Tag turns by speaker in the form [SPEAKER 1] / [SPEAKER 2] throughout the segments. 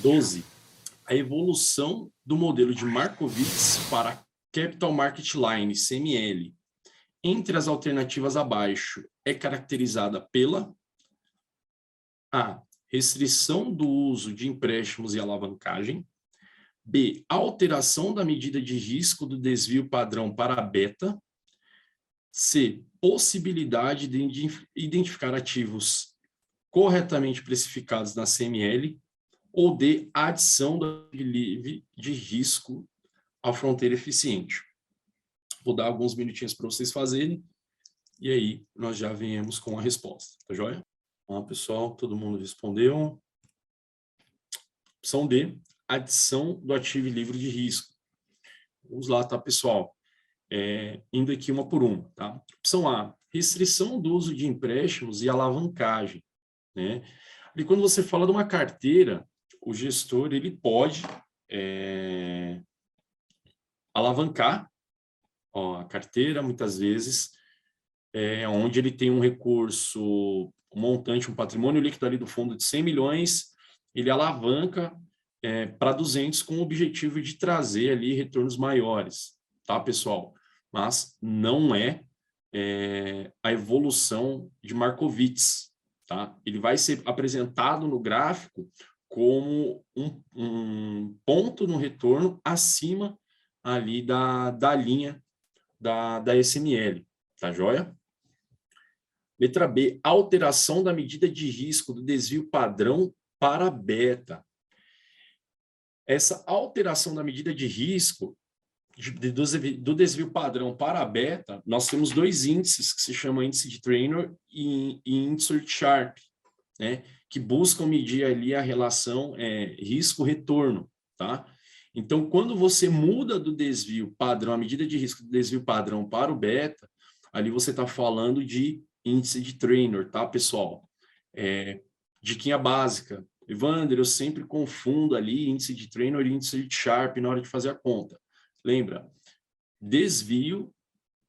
[SPEAKER 1] 12. A evolução do modelo de Markowitz para Capital Market Line, CML, entre as alternativas abaixo, é caracterizada pela A. Restrição do uso de empréstimos e alavancagem. B. Alteração da medida de risco do desvio padrão para beta. C. Possibilidade de identificar ativos corretamente precificados na CML. Ou D. Adição do livre de risco à fronteira eficiente. Vou dar alguns minutinhos para vocês fazerem. E aí, nós já viemos com a resposta. Tá joia? Olá, pessoal. Todo mundo respondeu. Opção D. Adição do ativo livre de risco. Vamos lá, tá, pessoal? Indo aqui uma por uma, tá? Opção A, restrição do uso de empréstimos e alavancagem, né? E quando você fala de uma carteira, o gestor, ele pode alavancar a carteira, muitas vezes, onde ele tem um recurso, um montante, um patrimônio líquido ali do fundo de 100 milhões, ele alavanca para 200 com o objetivo de trazer ali retornos maiores, tá, pessoal? Mas não é a evolução de Markowitz, tá? Ele vai ser apresentado no gráfico como um ponto no retorno acima ali da linha da SML, tá joia? Letra B, alteração da medida de risco do desvio padrão para beta. Essa alteração da medida de risco do desvio padrão para beta, nós temos dois índices que se chamam índice de Traynor e índice de Sharpe, né? Que buscam medir ali a relação risco-retorno, tá? Então, quando você muda do desvio padrão, a medida de risco do desvio padrão para o beta, ali você está falando de índice de Traynor, tá, pessoal? Diquinha básica. Evander, eu sempre confundo ali índice de Traynor e índice de Sharpe na hora de fazer a conta. Lembra? Desvio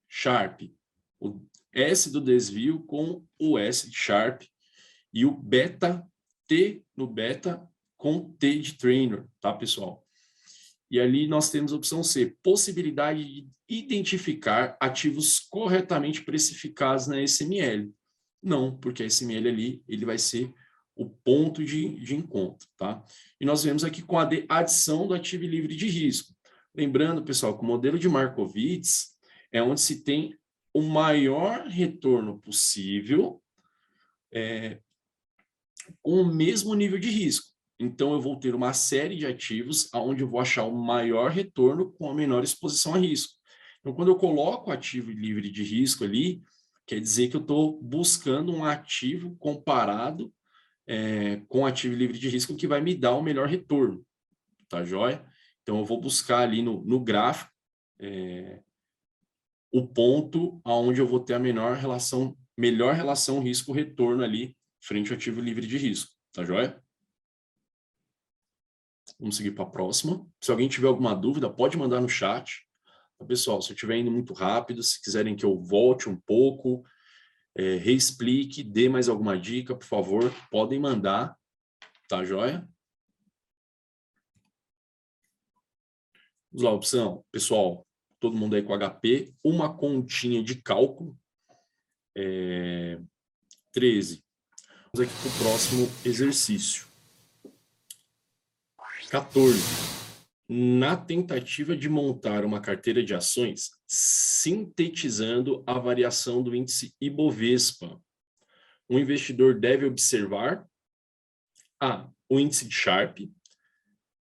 [SPEAKER 1] Sharpe. O S do desvio com o S de Sharpe e o beta, T no beta com T de Traynor, tá, pessoal? E ali nós temos a opção C, possibilidade de identificar ativos corretamente precificados na SML. Não, porque a SML ali, ele vai ser o ponto de encontro, tá? E nós vemos aqui com a adição do ativo livre de risco. Lembrando, pessoal, que o modelo de Markowitz é onde se tem o maior retorno possível com o mesmo nível de risco. Então, eu vou ter uma série de ativos onde eu vou achar o maior retorno com a menor exposição a risco. Então, quando eu coloco o ativo livre de risco ali, quer dizer que eu estou buscando um ativo comparado com ativo livre de risco que vai me dar o melhor retorno, tá joia? Então, eu vou buscar ali no gráfico o ponto onde eu vou ter a melhor relação risco-retorno ali frente ao ativo livre de risco, tá joia? Vamos seguir para a próxima. Se alguém tiver alguma dúvida, pode mandar no chat. Tá, pessoal, se eu estiver indo muito rápido, se quiserem que eu volte um pouco, reexplique, dê mais alguma dica, por favor, podem mandar, tá joia? Vamos lá, opção. Pessoal, todo mundo aí com HP, uma continha de cálculo. 13. Vamos aqui para o próximo exercício. 14. Na tentativa de montar uma carteira de ações, sintetizando a variação do índice Ibovespa, o investidor deve observar A, o índice de Sharpe,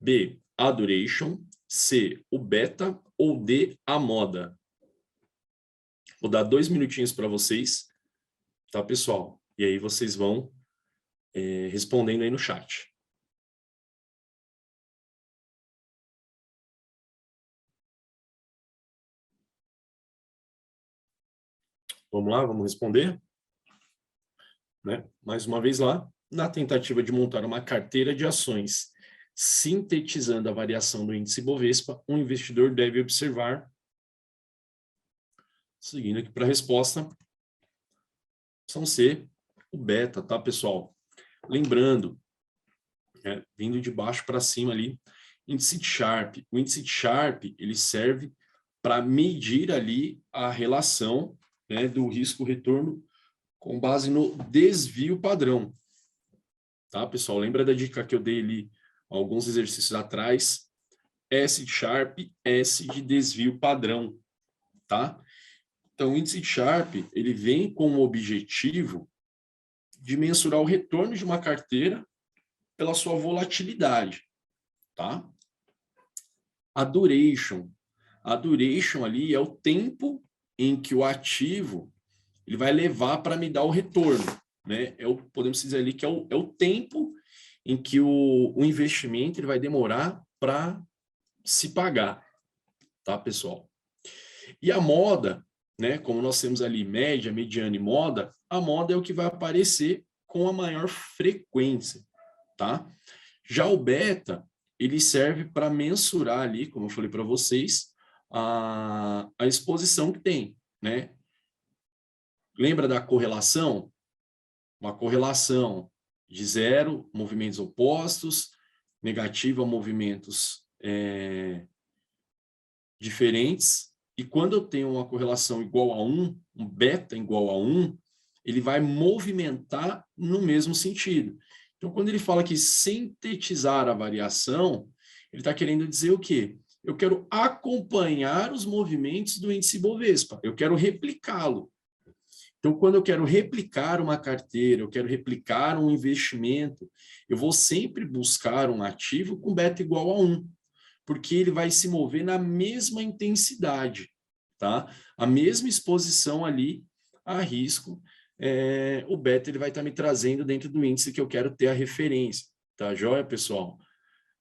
[SPEAKER 1] B, a duration, C, o beta ou D, a moda. Vou dar 2 minutinhos para vocês, tá, pessoal? E aí vocês vão respondendo aí no chat. Vamos lá, vamos responder? Né? Mais uma vez lá, na tentativa de montar uma carteira de ações, sintetizando a variação do índice Bovespa, um investidor deve observar, seguindo aqui para a resposta, opção C, o beta, tá, pessoal? Lembrando né? Vindo de baixo para cima ali. Índice de Sharpe. O índice de Sharpe, ele serve para medir ali a relação, né, do risco-retorno com base no desvio padrão. Tá, pessoal? Lembra da dica que eu dei ali alguns exercícios atrás? S de Sharpe, S de desvio padrão, tá? Então, o índice de Sharpe, ele vem com o objetivo de mensurar o retorno de uma carteira pela sua volatilidade, tá? A duration ali é o tempo em que o ativo ele vai levar para me dar o retorno, né? Podemos dizer ali que é o tempo em que o investimento ele vai demorar para se pagar, tá, pessoal? E a moda, né? Como nós temos ali média, mediana e moda, a moda é o que vai aparecer com a maior frequência, tá? Já o beta, ele serve para mensurar ali, como eu falei para vocês, a exposição que tem, né? Lembra da correlação? Uma correlação de 0, movimentos opostos, negativa, movimentos diferentes. E quando eu tenho uma correlação igual a 1, um beta igual a 1, ele vai movimentar no mesmo sentido. Então, quando ele fala que sintetizar a variação, ele está querendo dizer o quê? Eu quero acompanhar os movimentos do índice Bovespa, eu quero replicá-lo. Então, quando eu quero replicar uma carteira, eu quero replicar um investimento, eu vou sempre buscar um ativo com beta igual a 1, porque ele vai se mover na mesma intensidade, tá? A mesma exposição ali a risco, o beta ele vai estar me trazendo dentro do índice que eu quero ter a referência, tá joia, pessoal?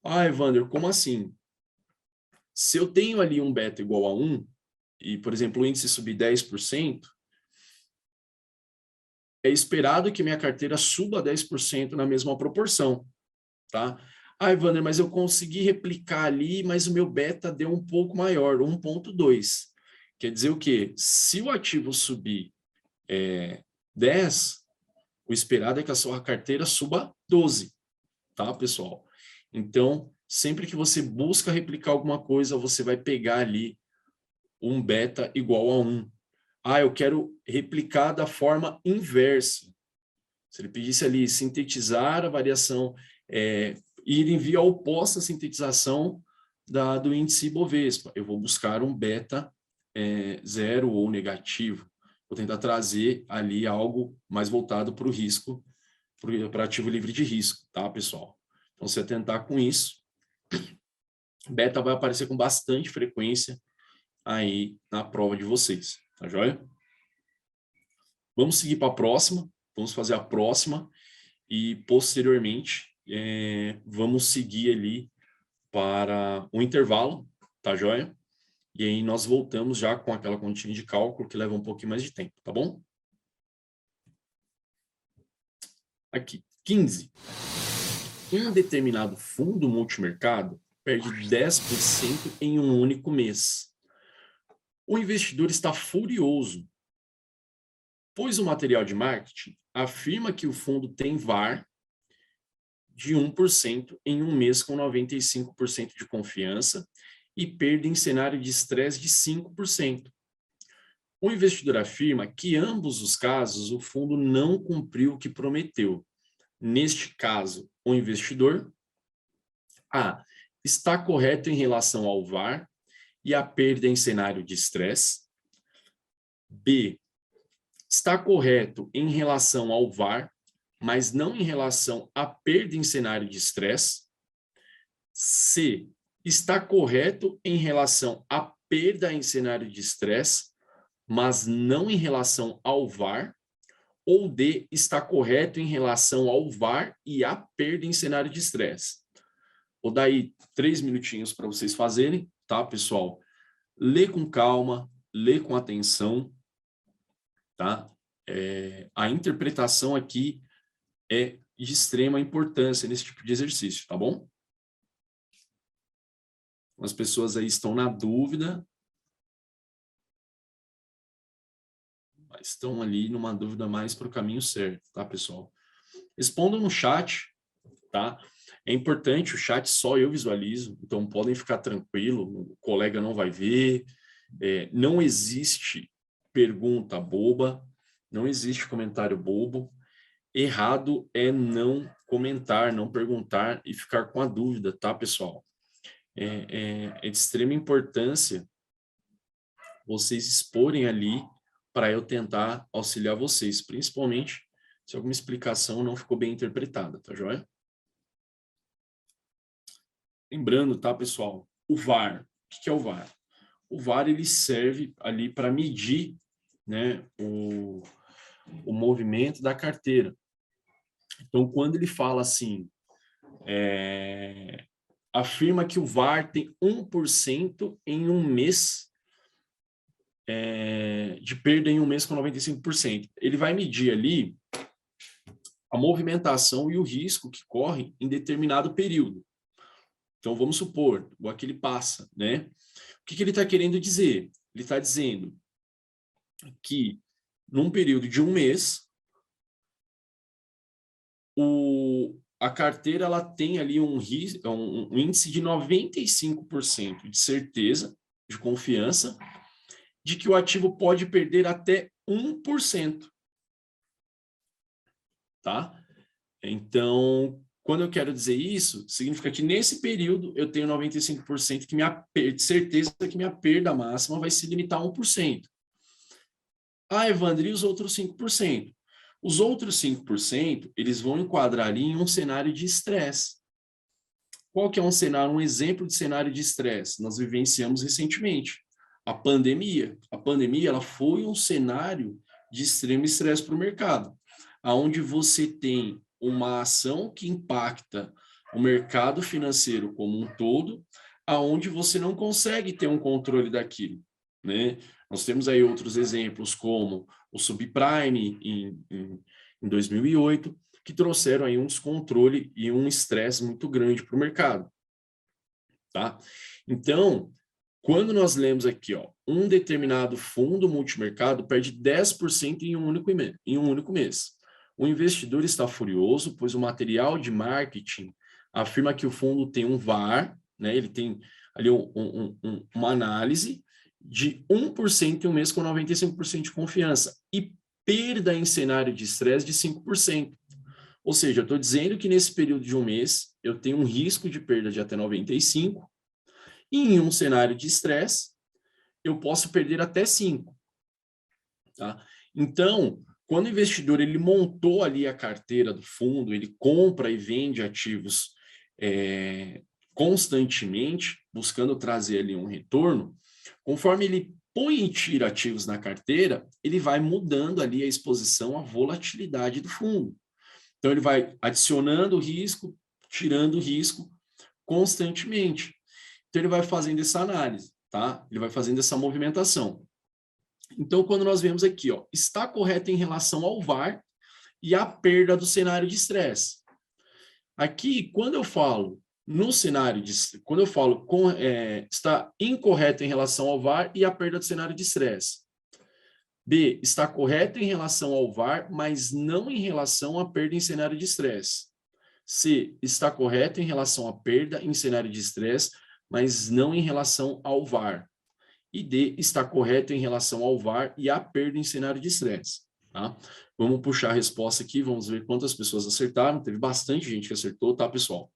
[SPEAKER 1] Ah, Evander, como assim? Se eu tenho ali um beta igual a 1, e, por exemplo, o índice subir 10%, é esperado que minha carteira suba 10% na mesma proporção, tá? Ah, Evander, mas eu consegui replicar ali, mas o meu beta deu um pouco maior, 1,2. Quer dizer o quê? Se o ativo subir 10, o esperado é que a sua carteira suba 12, tá, pessoal? Então, sempre que você busca replicar alguma coisa, você vai pegar ali um beta igual a 1. Ah, eu quero replicar da forma inversa. Se ele pedisse ali sintetizar a variação, ir em via oposta à sintetização do índice Ibovespa, eu vou buscar um beta 0 ou negativo. Vou tentar trazer ali algo mais voltado para o risco, para ativo livre de risco, tá, pessoal? Então, se atentar com isso, beta vai aparecer com bastante frequência aí na prova de vocês, tá joia? Vamos seguir para a próxima, vamos fazer a próxima e posteriormente vamos seguir ali para um intervalo, tá joia? E aí nós voltamos já com aquela continha de cálculo que leva um pouquinho mais de tempo, tá bom? Aqui, 15. Um determinado fundo multimercado perde 10% em um único mês. O investidor está furioso, pois o material de marketing afirma que o fundo tem VaR de 1% em um mês com 95% de confiança e perda em cenário de estresse de 5%. O investidor afirma que, em ambos os casos, o fundo não cumpriu o que prometeu. Neste caso, o investidor A. Está correto em relação ao VaR e a perda em cenário de estresse. B. Está correto em relação ao VaR, mas não em relação à perda em cenário de estresse. C. Está correto em relação à perda em cenário de estresse, mas não em relação ao VaR. Ou D. Está correto em relação ao VaR e à perda em cenário de estresse. Vou dar aí 3 minutinhos para vocês fazerem, tá, pessoal? Lê com calma, lê com atenção, tá? A interpretação aqui é de extrema importância nesse tipo de exercício, tá bom? As pessoas aí estão na dúvida, mas estão ali numa dúvida mais para o caminho certo, tá, pessoal? Respondam no chat, tá? É importante, o chat só eu visualizo, então podem ficar tranquilo, o colega não vai ver, não existe pergunta boba, não existe comentário bobo. Errado é não comentar, não perguntar e ficar com a dúvida, tá, pessoal? É de extrema importância vocês exporem ali para eu tentar auxiliar vocês, principalmente se alguma explicação não ficou bem interpretada, tá joia? Lembrando, tá, pessoal? O VAR. O que é o VAR? O VAR, ele serve ali para medir, né, o movimento da carteira. Então, quando ele fala assim, afirma que o VAR tem 1% em um mês, de perda em um mês com 95%. Ele vai medir ali a movimentação e o risco que corre em determinado período. Então, vamos supor, o que ele passa, né? O que ele está querendo dizer? Ele está dizendo que, num período de um mês, a carteira ela tem ali um índice de 95% de certeza, de confiança, de que o ativo pode perder até 1%. Tá? Então, quando eu quero dizer isso, significa que nesse período eu tenho 95% de certeza que minha perda máxima vai se limitar a 1%. Ah, Evandro, e os outros 5%? Os outros 5%, eles vão enquadrar ali em um cenário de estresse. Qual que é um exemplo de cenário de estresse? Nós vivenciamos recentemente a pandemia. A pandemia, ela foi um cenário de extremo estresse para o mercado, aonde você tem uma ação que impacta o mercado financeiro como um todo, aonde você não consegue ter um controle daquilo, né? Nós temos aí outros exemplos, como o subprime em 2008, que trouxeram aí um descontrole e um estresse muito grande para o mercado, tá? Então, quando nós lemos aqui, ó, um determinado fundo multimercado perde 10% em um único mês. O investidor está furioso, pois o material de marketing afirma que o fundo tem um VAR, né? Ele tem ali uma análise de 1% em um mês com 95% de confiança e perda em cenário de estresse de 5%. Ou seja, eu estou dizendo que nesse período de um mês eu tenho um risco de perda de até 95%, e em um cenário de estresse eu posso perder até 5%. Tá? Então, quando o investidor ele montou ali a carteira do fundo, ele compra e vende ativos constantemente, buscando trazer ali um retorno, conforme ele põe e tira ativos na carteira, ele vai mudando ali a exposição à volatilidade do fundo. Então, ele vai adicionando risco, tirando risco constantemente. Então, ele vai fazendo essa análise, tá? Ele vai fazendo essa movimentação. Então, quando nós vemos aqui, ó, está correto em relação ao VAR e a perda do cenário de estresse. Aqui, quando eu falo no cenário de, quando eu falo está incorreto em relação ao VAR e a perda do cenário de estresse. B, está correto em relação ao VAR, mas não em relação à perda em cenário de estresse. C, está correto em relação à perda em cenário de estresse, mas não em relação ao VAR. E D, está correto em relação ao VAR e à perda em cenário de estresse. Tá? Vamos puxar a resposta aqui, vamos ver quantas pessoas acertaram. Teve bastante gente que acertou, tá, pessoal?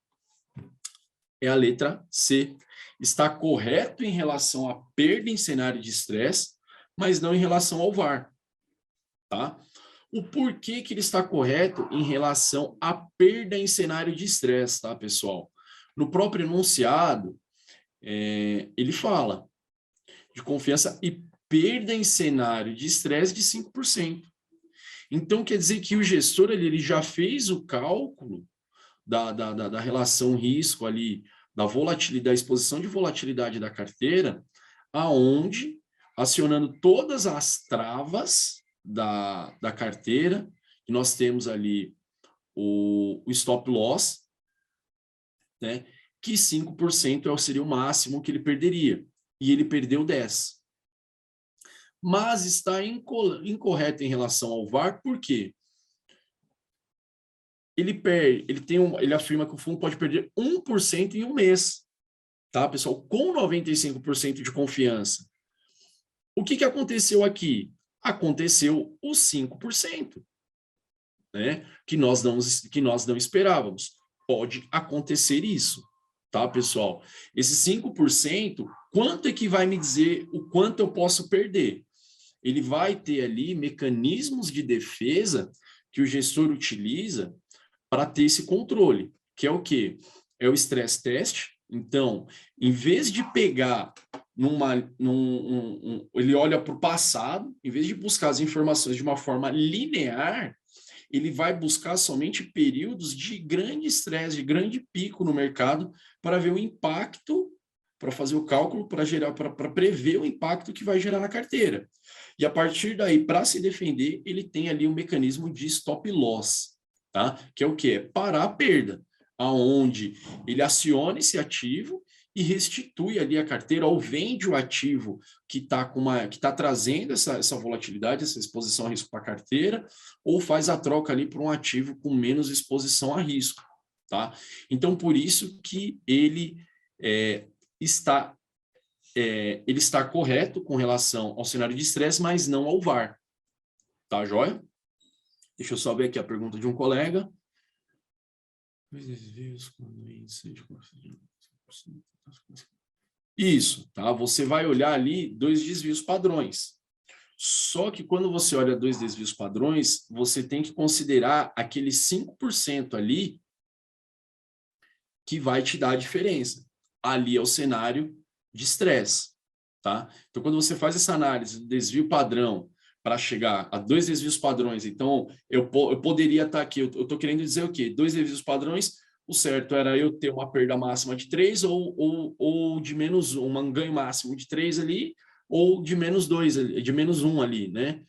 [SPEAKER 1] É a letra C. Está correto em relação à perda em cenário de estresse, mas não em relação ao VAR. Tá? O porquê que ele está correto em relação à perda em cenário de estresse, tá, pessoal? No próprio enunciado, ele fala de confiança e perda em cenário de estresse de 5%. Então, quer dizer que o gestor ele já fez o cálculo da relação risco ali, da volatilidade, da exposição de volatilidade da carteira, aonde, acionando todas as travas da carteira, que nós temos ali o stop loss, né, que 5% seria o máximo que ele perderia, e ele perdeu 10%. Mas está incorreto em relação ao VAR, por quê? ele afirma que o fundo pode perder 1% em um mês, tá, pessoal? Com 95% de confiança. O que aconteceu aqui? Aconteceu os 5%, né? Que nós não esperávamos. Pode acontecer isso, tá, pessoal? Esses 5%, quanto é que vai me dizer o quanto eu posso perder? Ele vai ter ali mecanismos de defesa que o gestor utiliza para ter esse controle, que é o quê? É o stress test. Então, em vez de pegar ele olha para o passado, em vez de buscar as informações de uma forma linear, ele vai buscar somente períodos de grande estresse, de grande pico no mercado, para ver o impacto, para fazer o cálculo, para prever o impacto que vai gerar na carteira. E a partir daí, para se defender, ele tem ali um mecanismo de stop loss, tá? Que é o quê? É parar a perda, aonde ele aciona esse ativo e restitui ali a carteira ou vende o ativo que está trazendo essa volatilidade, essa exposição a risco para a carteira, ou faz a troca ali por um ativo com menos exposição a risco, tá? Então, por isso que ele está correto com relação ao cenário de estresse, mas não ao VaR, tá, joia? Deixa eu só ver aqui a pergunta de um colega. Isso, tá? Você vai olhar ali 2 desvios padrões. Só que quando você olha 2 desvios padrões, você tem que considerar aqueles 5% ali que vai te dar a diferença. Ali é o cenário de estresse, tá? Então, quando você faz essa análise do desvio padrão para chegar a 2 desvios padrões, então eu poderia estar aqui, eu estou querendo dizer o quê? 2 desvios padrões, o certo era eu ter uma perda máxima de 3 ou de menos 1, um ganho máximo de 3 ali, ou de menos 2, de menos 1 ali, né?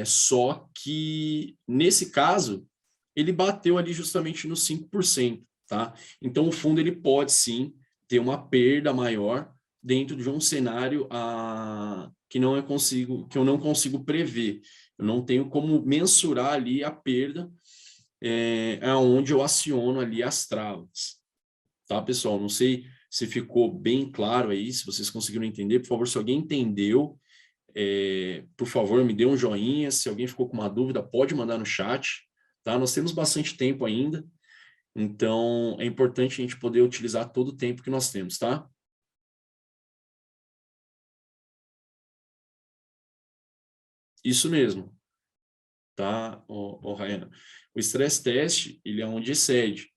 [SPEAKER 1] Só que, nesse caso, ele bateu ali justamente nos 5%, tá? Então, o fundo ele pode, sim, ter uma perda maior dentro de um cenário que eu não consigo prever. Eu não tenho como mensurar ali a perda, onde eu aciono ali as travas. Tá, pessoal? Não sei se ficou bem claro aí, se vocês conseguiram entender. Por favor, se alguém entendeu, por favor, me dê um joinha. Se alguém ficou com uma dúvida, pode mandar no chat. Tá? Nós temos bastante tempo ainda, então é importante a gente poder utilizar todo o tempo que nós temos, tá? Isso mesmo, tá, Ryan? O stress test, ele é onde excede.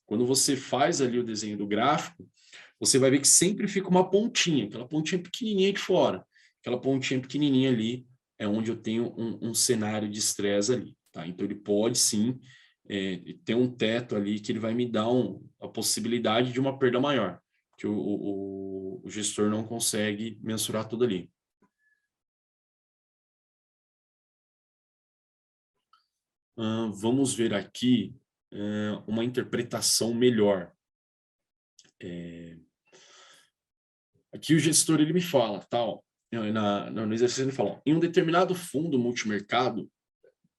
[SPEAKER 1] Quando você faz ali o desenho do gráfico, você vai ver que sempre fica uma pontinha, aquela pontinha pequenininha de fora. Aquela pontinha pequenininha ali é onde eu tenho um cenário de estresse ali, tá? Então, ele pode, sim, ter um teto ali que ele vai me dar a possibilidade de uma perda maior, que o gestor não consegue mensurar tudo ali. Vamos ver aqui uma interpretação melhor. Aqui o gestor ele me fala, tal, no exercício ele fala, em um determinado fundo multimercado,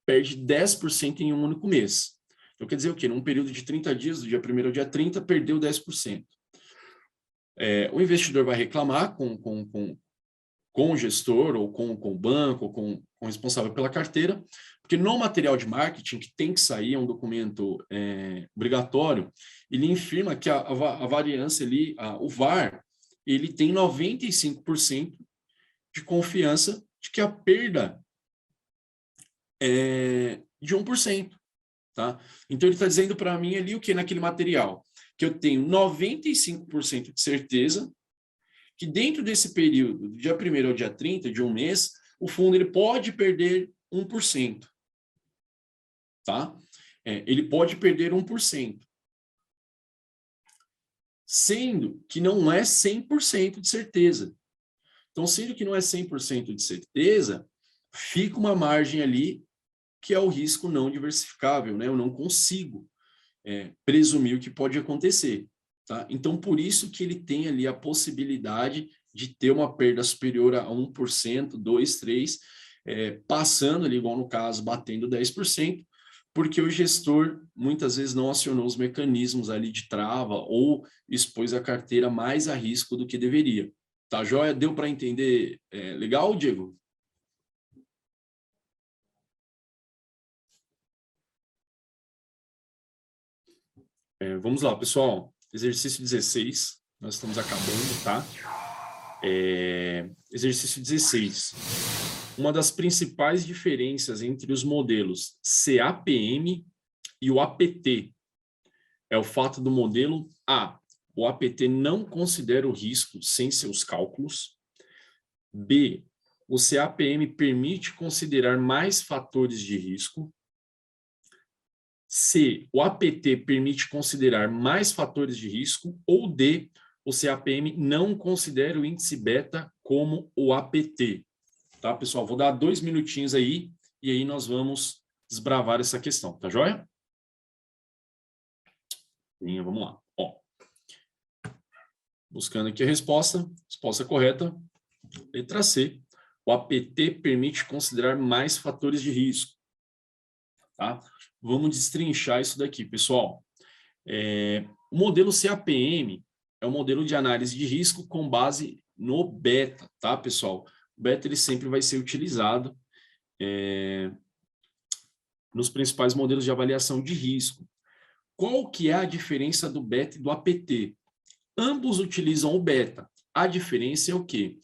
[SPEAKER 1] perde 10% em um único mês. Então quer dizer o quê? Num período de 30 dias, do dia 1º ao dia 30, perdeu 10%. O investidor vai reclamar com o gestor, ou com o banco, ou com o responsável pela carteira, porque no material de marketing, que tem que sair, é um documento obrigatório, ele afirma que a variância ali, o VaR, ele tem 95% de confiança de que a perda é de 1%. Tá? Então, ele está dizendo para mim ali o que naquele material? Que eu tenho 95% de certeza que dentro desse período, do dia 1º ao dia 30, de um mês, o fundo ele pode perder 1%. Tá? Ele pode perder 1%. Sendo que não é 100% de certeza. Então, sendo que não é 100% de certeza, fica uma margem ali que é o risco não diversificável, né? Eu não consigo presumir o que pode acontecer. Tá? Então, por isso que ele tem ali a possibilidade de ter uma perda superior a 1%, 2%, 3%, passando ali, igual no caso, batendo 10%, porque o gestor muitas vezes não acionou os mecanismos ali de trava ou expôs a carteira mais a risco do que deveria. Tá, joia? Deu para entender? Legal, Diego? Vamos lá, pessoal. Exercício 16, nós estamos acabando, tá? Exercício 16. Uma das principais diferenças entre os modelos CAPM e o APT é o fato do modelo A. O APT não considera o risco sem seus cálculos. B. O CAPM permite considerar mais fatores de risco. C. O APT permite considerar mais fatores de risco. Ou D. O CAPM não considera o índice beta como o APT. Tá, pessoal? Vou dar 2 minutinhos aí e aí nós vamos desbravar essa questão, tá joia? Vamos lá. Ó, buscando aqui a resposta correta, letra C. O APT permite considerar mais fatores de risco. Tá? Vamos destrinchar isso daqui, pessoal. O modelo CAPM é um modelo de análise de risco com base no beta, tá, pessoal? O beta ele sempre vai ser utilizado nos principais modelos de avaliação de risco. Qual que é a diferença do beta e do APT? Ambos utilizam o beta. A diferença é o quê?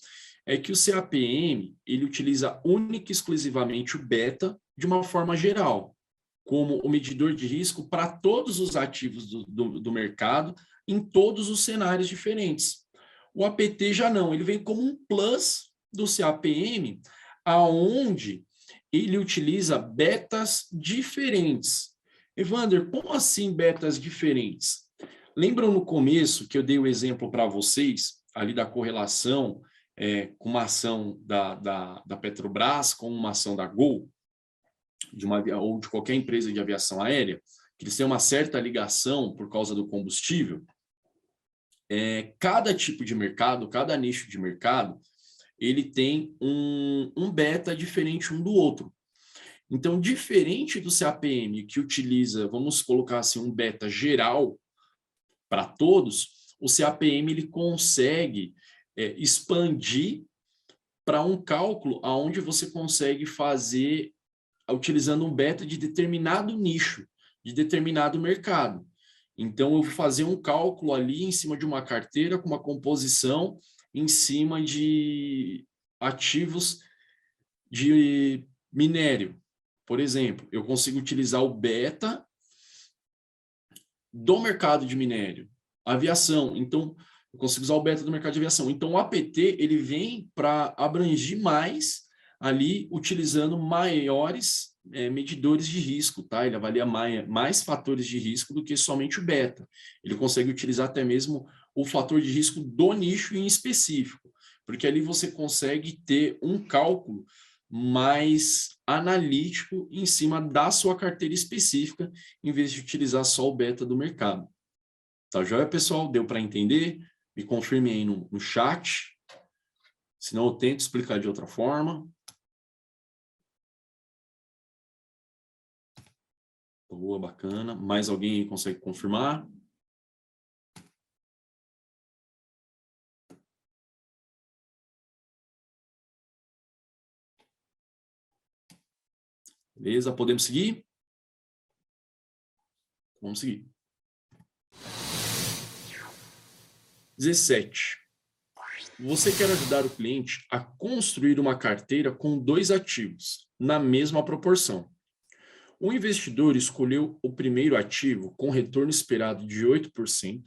[SPEAKER 1] É que o CAPM ele utiliza única e exclusivamente o beta de uma forma geral, como o medidor de risco para todos os ativos do mercado, em todos os cenários diferentes. O APT já não, ele vem como um plus do CAPM, aonde ele utiliza betas diferentes. Evander, como assim betas diferentes? Lembram no começo que eu dei o exemplo para vocês, ali da correlação com uma ação da Petrobras, com uma ação da Gol, ou de qualquer empresa de aviação aérea, que eles têm uma certa ligação por causa do combustível? Cada tipo de mercado, cada nicho de mercado, ele tem um beta diferente um do outro. Então, diferente do CAPM, que utiliza, vamos colocar assim, um beta geral para todos, o CAPM ele consegue expandir para um cálculo onde você consegue fazer utilizando um beta de determinado nicho, de determinado mercado. Então, eu vou fazer um cálculo ali em cima de uma carteira com uma composição em cima de ativos de minério. Por exemplo, eu consigo utilizar o beta do mercado de minério, aviação. Então, eu consigo usar o beta do mercado de aviação. Então, o APT ele vem para abranger mais ali, utilizando maiores medidores de risco, tá? Ele avalia mais fatores de risco do que somente o beta. Ele consegue utilizar até mesmo o fator de risco do nicho em específico, porque ali você consegue ter um cálculo mais analítico em cima da sua carteira específica, em vez de utilizar só o beta do mercado. Tá joia, pessoal? Deu para entender? Me confirme aí no chat. Senão eu tento explicar de outra forma. Boa, bacana. Mais alguém consegue confirmar? Beleza, podemos seguir? Vamos seguir. 17. Você quer ajudar o cliente a construir uma carteira com 2 ativos, na mesma proporção. O investidor escolheu o primeiro ativo com retorno esperado de 8%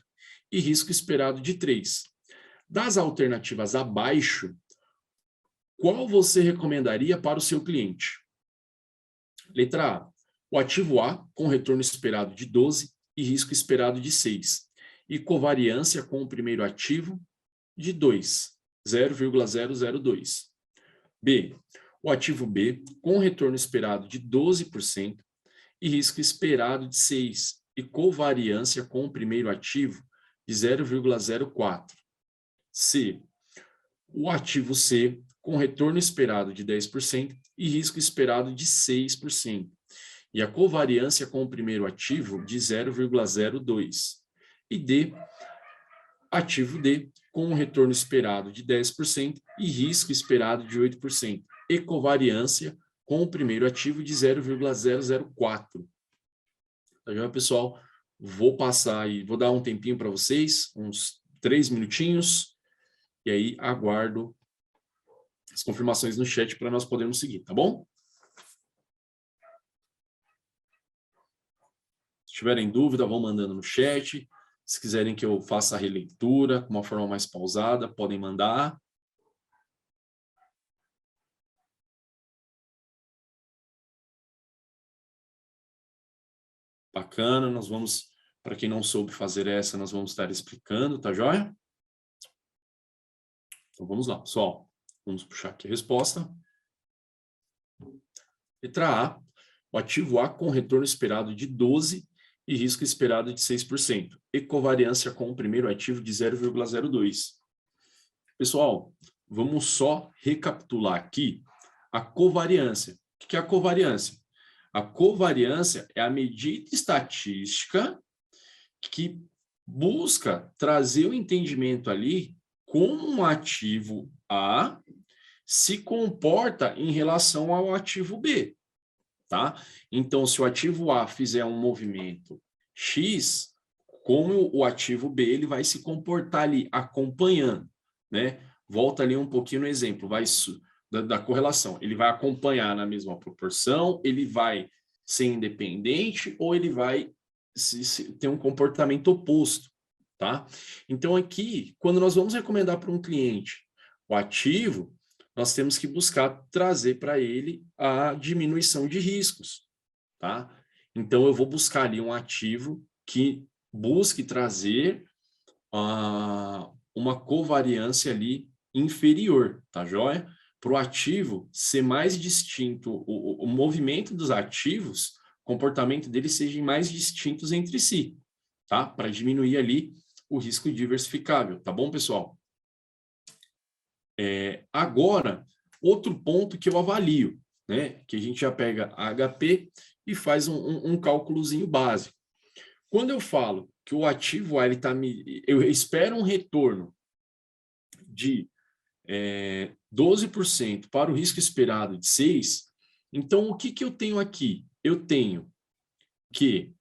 [SPEAKER 1] e risco esperado de 3%. Das alternativas abaixo, qual você recomendaria para o seu cliente? Letra A. O ativo A com retorno esperado de 12% e risco esperado de 6%. E covariância com o primeiro ativo de 2, 0,002. B. O ativo B com retorno esperado de 12% e risco esperado de 6% e covariância com o primeiro ativo de 0,04. C. O ativo C com retorno esperado de 10% e risco esperado de 6%. e a covariância com o primeiro ativo de 0,02. E D, ativo D, com um retorno esperado de 10% e risco esperado de 8%, e covariância com o primeiro ativo de 0,004. Tá bom, pessoal? Vou passar aí, vou dar um tempinho para vocês, uns 3 minutinhos, e aí aguardo as confirmações no chat para nós podermos seguir, tá bom? Se tiverem dúvida, vão mandando no chat. Se quiserem que eu faça a releitura com uma forma mais pausada, podem mandar. Bacana, nós vamos, para quem não soube fazer essa, nós vamos estar explicando, tá joia? Então vamos lá, pessoal. Vamos puxar aqui a resposta. Letra A, o ativo A com retorno esperado de 12% e risco esperado de 6%, e covariância com o primeiro ativo de 0,02. Pessoal, vamos só recapitular aqui a covariância. O que é a covariância? A covariância é a medida estatística que busca trazer o entendimento ali como um ativo A se comporta em relação ao ativo B. Tá? Então, se o ativo A fizer um movimento X, como o ativo B, ele vai se comportar ali acompanhando, né? Volta ali um pouquinho no exemplo, da correlação. Ele vai acompanhar na mesma proporção, ele vai ser independente ou ele vai ter um comportamento oposto, tá? Então, aqui, quando nós vamos recomendar para um cliente o ativo, nós temos que buscar trazer para ele a diminuição de riscos, tá? Então, eu vou buscar ali um ativo que busque trazer uma covariância ali inferior, tá joia? Para o ativo ser mais distinto, o movimento dos ativos, o comportamento deles sejam mais distintos entre si, tá? Para diminuir ali o risco diversificável, tá bom, pessoal? Agora, outro ponto que eu avalio, né? Que a gente já pega a HP e faz um cálculozinho básico. Quando eu falo que o ativo A, eu espero um retorno de 12% para o risco esperado de 6%, então o que eu tenho aqui? Eu tenho que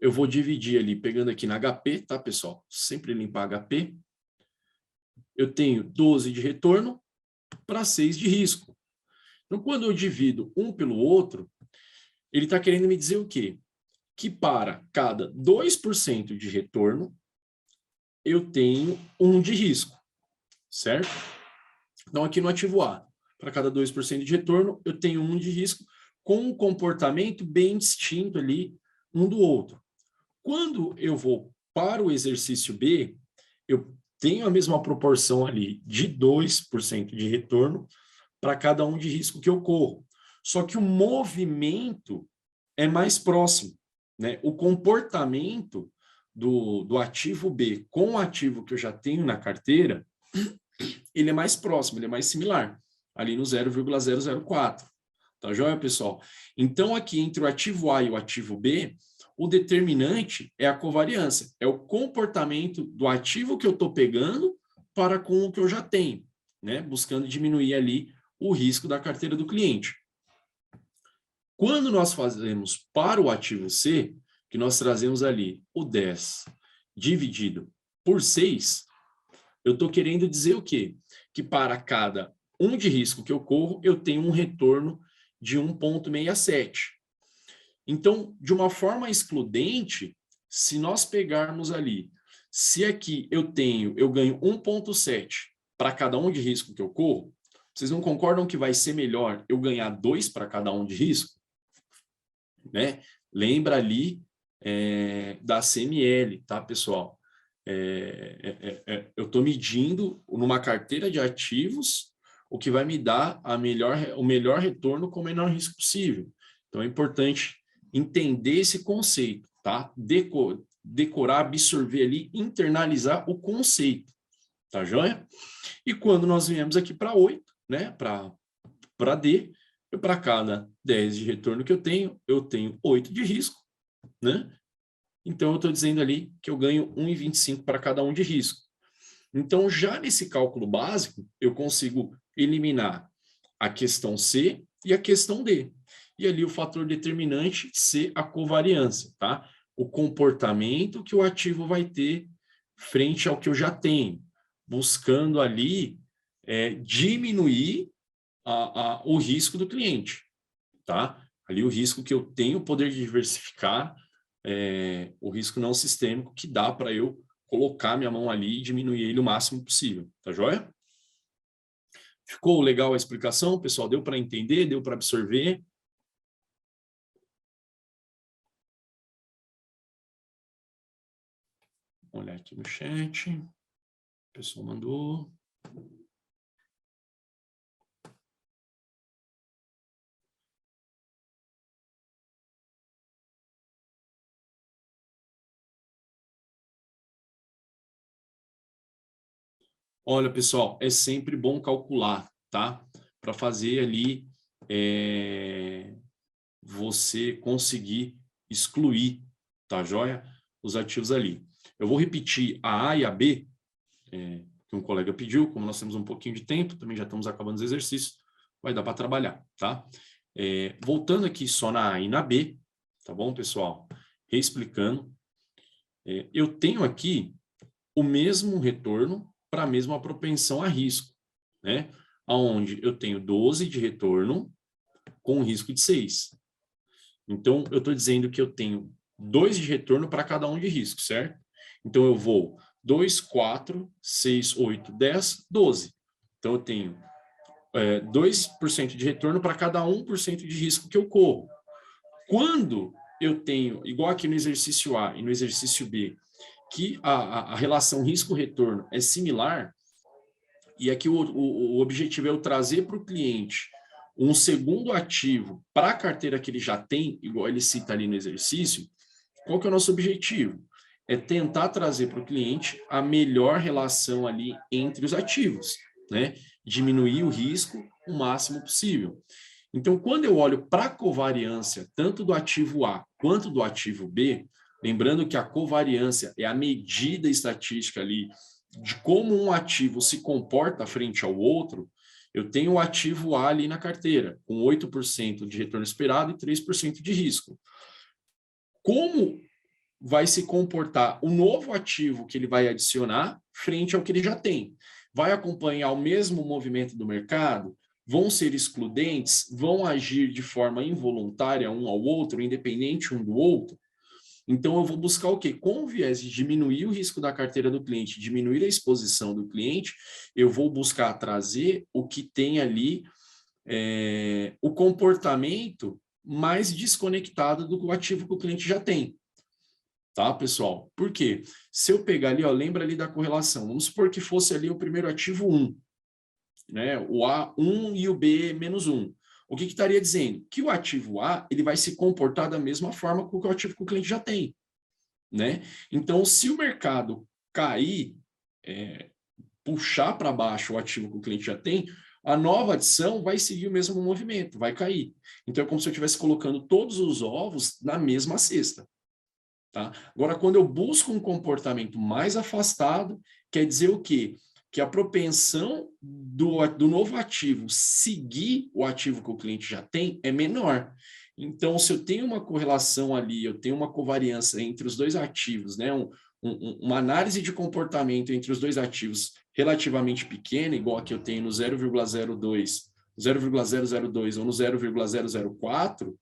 [SPEAKER 1] eu vou dividir ali, pegando aqui na HP, tá, pessoal? Sempre limpar HP. Eu tenho 12 de retorno para 6 de risco. Então, quando eu divido um pelo outro, ele está querendo me dizer o quê? Que para cada 2% de retorno, eu tenho 1 de risco, certo? Então, aqui no ativo A, para cada 2% de retorno, eu tenho 1 de risco, com um comportamento bem distinto ali um do outro. Quando eu vou para o exercício B, eu tenho a mesma proporção ali de 2% de retorno para cada 1 de risco que eu corro. Só que o movimento é mais próximo, né? O comportamento do ativo B com o ativo que eu já tenho na carteira, ele é mais próximo, ele é mais similar, ali no 0,004. Tá joia, pessoal? Então, aqui entre o ativo A e o ativo B, o determinante é a covariância, é o comportamento do ativo que eu estou pegando para com o que eu já tenho, né? Buscando diminuir ali o risco da carteira do cliente. Quando nós fazemos para o ativo C, que nós trazemos ali o 10 dividido por 6, eu estou querendo dizer o quê? Que para cada 1 de risco que eu corro, eu tenho um retorno de 1,67. Então, de uma forma excludente, se nós pegarmos ali, se aqui eu ganho 1,7 para cada 1 de risco que eu corro, vocês não concordam que vai ser melhor eu ganhar 2 para cada 1 de risco? Né? Lembra ali da CML, tá, pessoal? Eu estou medindo numa carteira de ativos o que vai me dar o melhor retorno com o menor risco possível. Então, é importante entender esse conceito, tá? Decorar, absorver ali, internalizar o conceito, tá joia? E quando nós viemos aqui para 8, né, para D, para cada 10 de retorno que eu tenho 8 de risco, né? Então, eu estou dizendo ali que eu ganho 1,25 para cada um de risco. Então, já nesse cálculo básico, eu consigo eliminar a questão C e a questão D. E ali o fator determinante ser a covariância, tá? O comportamento que o ativo vai ter frente ao que eu já tenho, buscando ali diminuir o risco do cliente, tá? Ali o risco que eu tenho, o poder de diversificar, o risco não sistêmico, que dá para eu colocar minha mão ali e diminuir ele o máximo possível, tá joia? Ficou legal a explicação, pessoal? Deu para entender? Deu para absorver? Vamos olhar aqui no chat. O pessoal mandou. Olha, pessoal, é sempre bom calcular, tá? Para fazer ali você conseguir excluir, tá joia? Os ativos ali. Eu vou repetir a A e a B, que um colega pediu, como nós temos um pouquinho de tempo, também já estamos acabando os exercícios, vai dar para trabalhar, tá? Voltando aqui só na A e na B, tá bom, pessoal? Reexplicando, eu tenho aqui o mesmo retorno para a mesma propensão a risco, né? Onde eu tenho 12 de retorno com um risco de 6. Então, eu estou dizendo que eu tenho 2 de retorno para cada um de risco, certo? Então, eu vou 2, 4, 6, 8, 10, 12. Então, eu tenho 2% de retorno para cada 1% de risco que eu corro. Quando eu tenho, igual aqui no exercício A e no exercício B, que a relação risco-retorno é similar, e aqui o objetivo é eu trazer para o cliente um segundo ativo para a carteira que ele já tem, igual ele cita ali no exercício, qual que é o nosso objetivo? É tentar trazer para o cliente a melhor relação ali entre os ativos, né? Diminuir o risco o máximo possível. Então, quando eu olho para a covariância, tanto do ativo A quanto do ativo B, lembrando que a covariância é a medida estatística ali de como um ativo se comporta frente ao outro, eu tenho o ativo A ali na carteira, com 8% de retorno esperado e 3% de risco. Como vai se comportar o novo ativo que ele vai adicionar frente ao que ele já tem? Vai acompanhar o mesmo movimento do mercado? Vão ser excludentes? Vão agir de forma involuntária um ao outro, independente um do outro? Então, eu vou buscar o quê? Com o viés de diminuir o risco da carteira do cliente, diminuir a exposição do cliente, eu vou buscar trazer o que tem ali, o comportamento mais desconectado do ativo que o cliente já tem. Tá, pessoal? Por quê? Se eu pegar ali, ó, lembra ali da correlação, vamos supor que fosse ali o primeiro ativo 1, né? O A 1 e o B menos 1. O que estaria dizendo? Que o ativo A ele vai se comportar da mesma forma que o ativo que o cliente já tem, né? Então, se o mercado cair, puxar para baixo o ativo que o cliente já tem, a nova adição vai seguir o mesmo movimento, vai cair. Então, é como se eu estivesse colocando todos os ovos na mesma cesta. Tá? Agora, quando eu busco um comportamento mais afastado, quer dizer o quê? Que a propensão do novo ativo seguir o ativo que o cliente já tem é menor. Então, se eu tenho uma correlação ali, eu tenho uma covariância entre os dois ativos, né? Uma análise de comportamento entre os dois ativos relativamente pequena, igual a que eu tenho no 0,02, 0,002 ou no 0,004,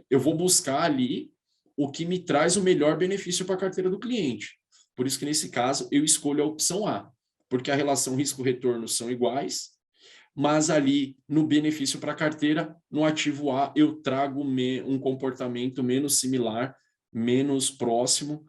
[SPEAKER 1] eu vou buscar ali o que me traz o melhor benefício para a carteira do cliente. Por isso que, nesse caso, eu escolho a opção A, porque a relação risco-retorno são iguais, mas ali, no benefício para a carteira, no ativo A, eu trago um comportamento menos similar, menos próximo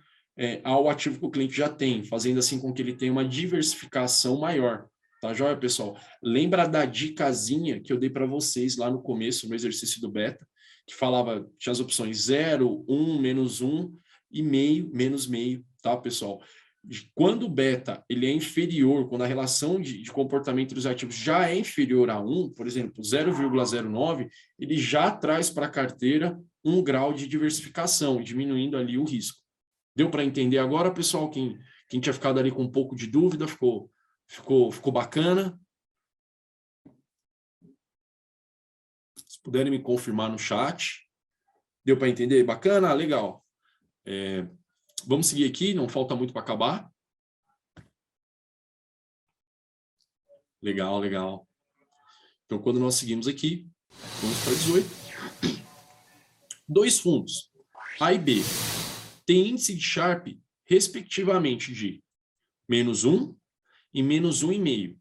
[SPEAKER 1] ao ativo que o cliente já tem, fazendo assim com que ele tenha uma diversificação maior. Tá joia, pessoal? Lembra da dicasinha que eu dei para vocês lá no começo, no exercício do beta, que falava, tinha as opções 0, 1, menos 1 e meio, menos meio, tá, pessoal? quando o beta ele é inferior, quando a relação de comportamento dos ativos já é inferior a 1, por exemplo, 0,09, ele já traz para a carteira um grau de diversificação, diminuindo ali o risco. Deu para entender agora, pessoal? Quem tinha ficado ali com um pouco de dúvida, ficou bacana? Se puderem me confirmar no chat. Deu para entender? Bacana? Legal. Vamos seguir aqui, não falta muito para acabar. Legal, legal. Então, quando nós seguimos aqui, vamos para 18. 2 fundos, A e B, têm índice de Sharpe, respectivamente, de -1 e -1,5.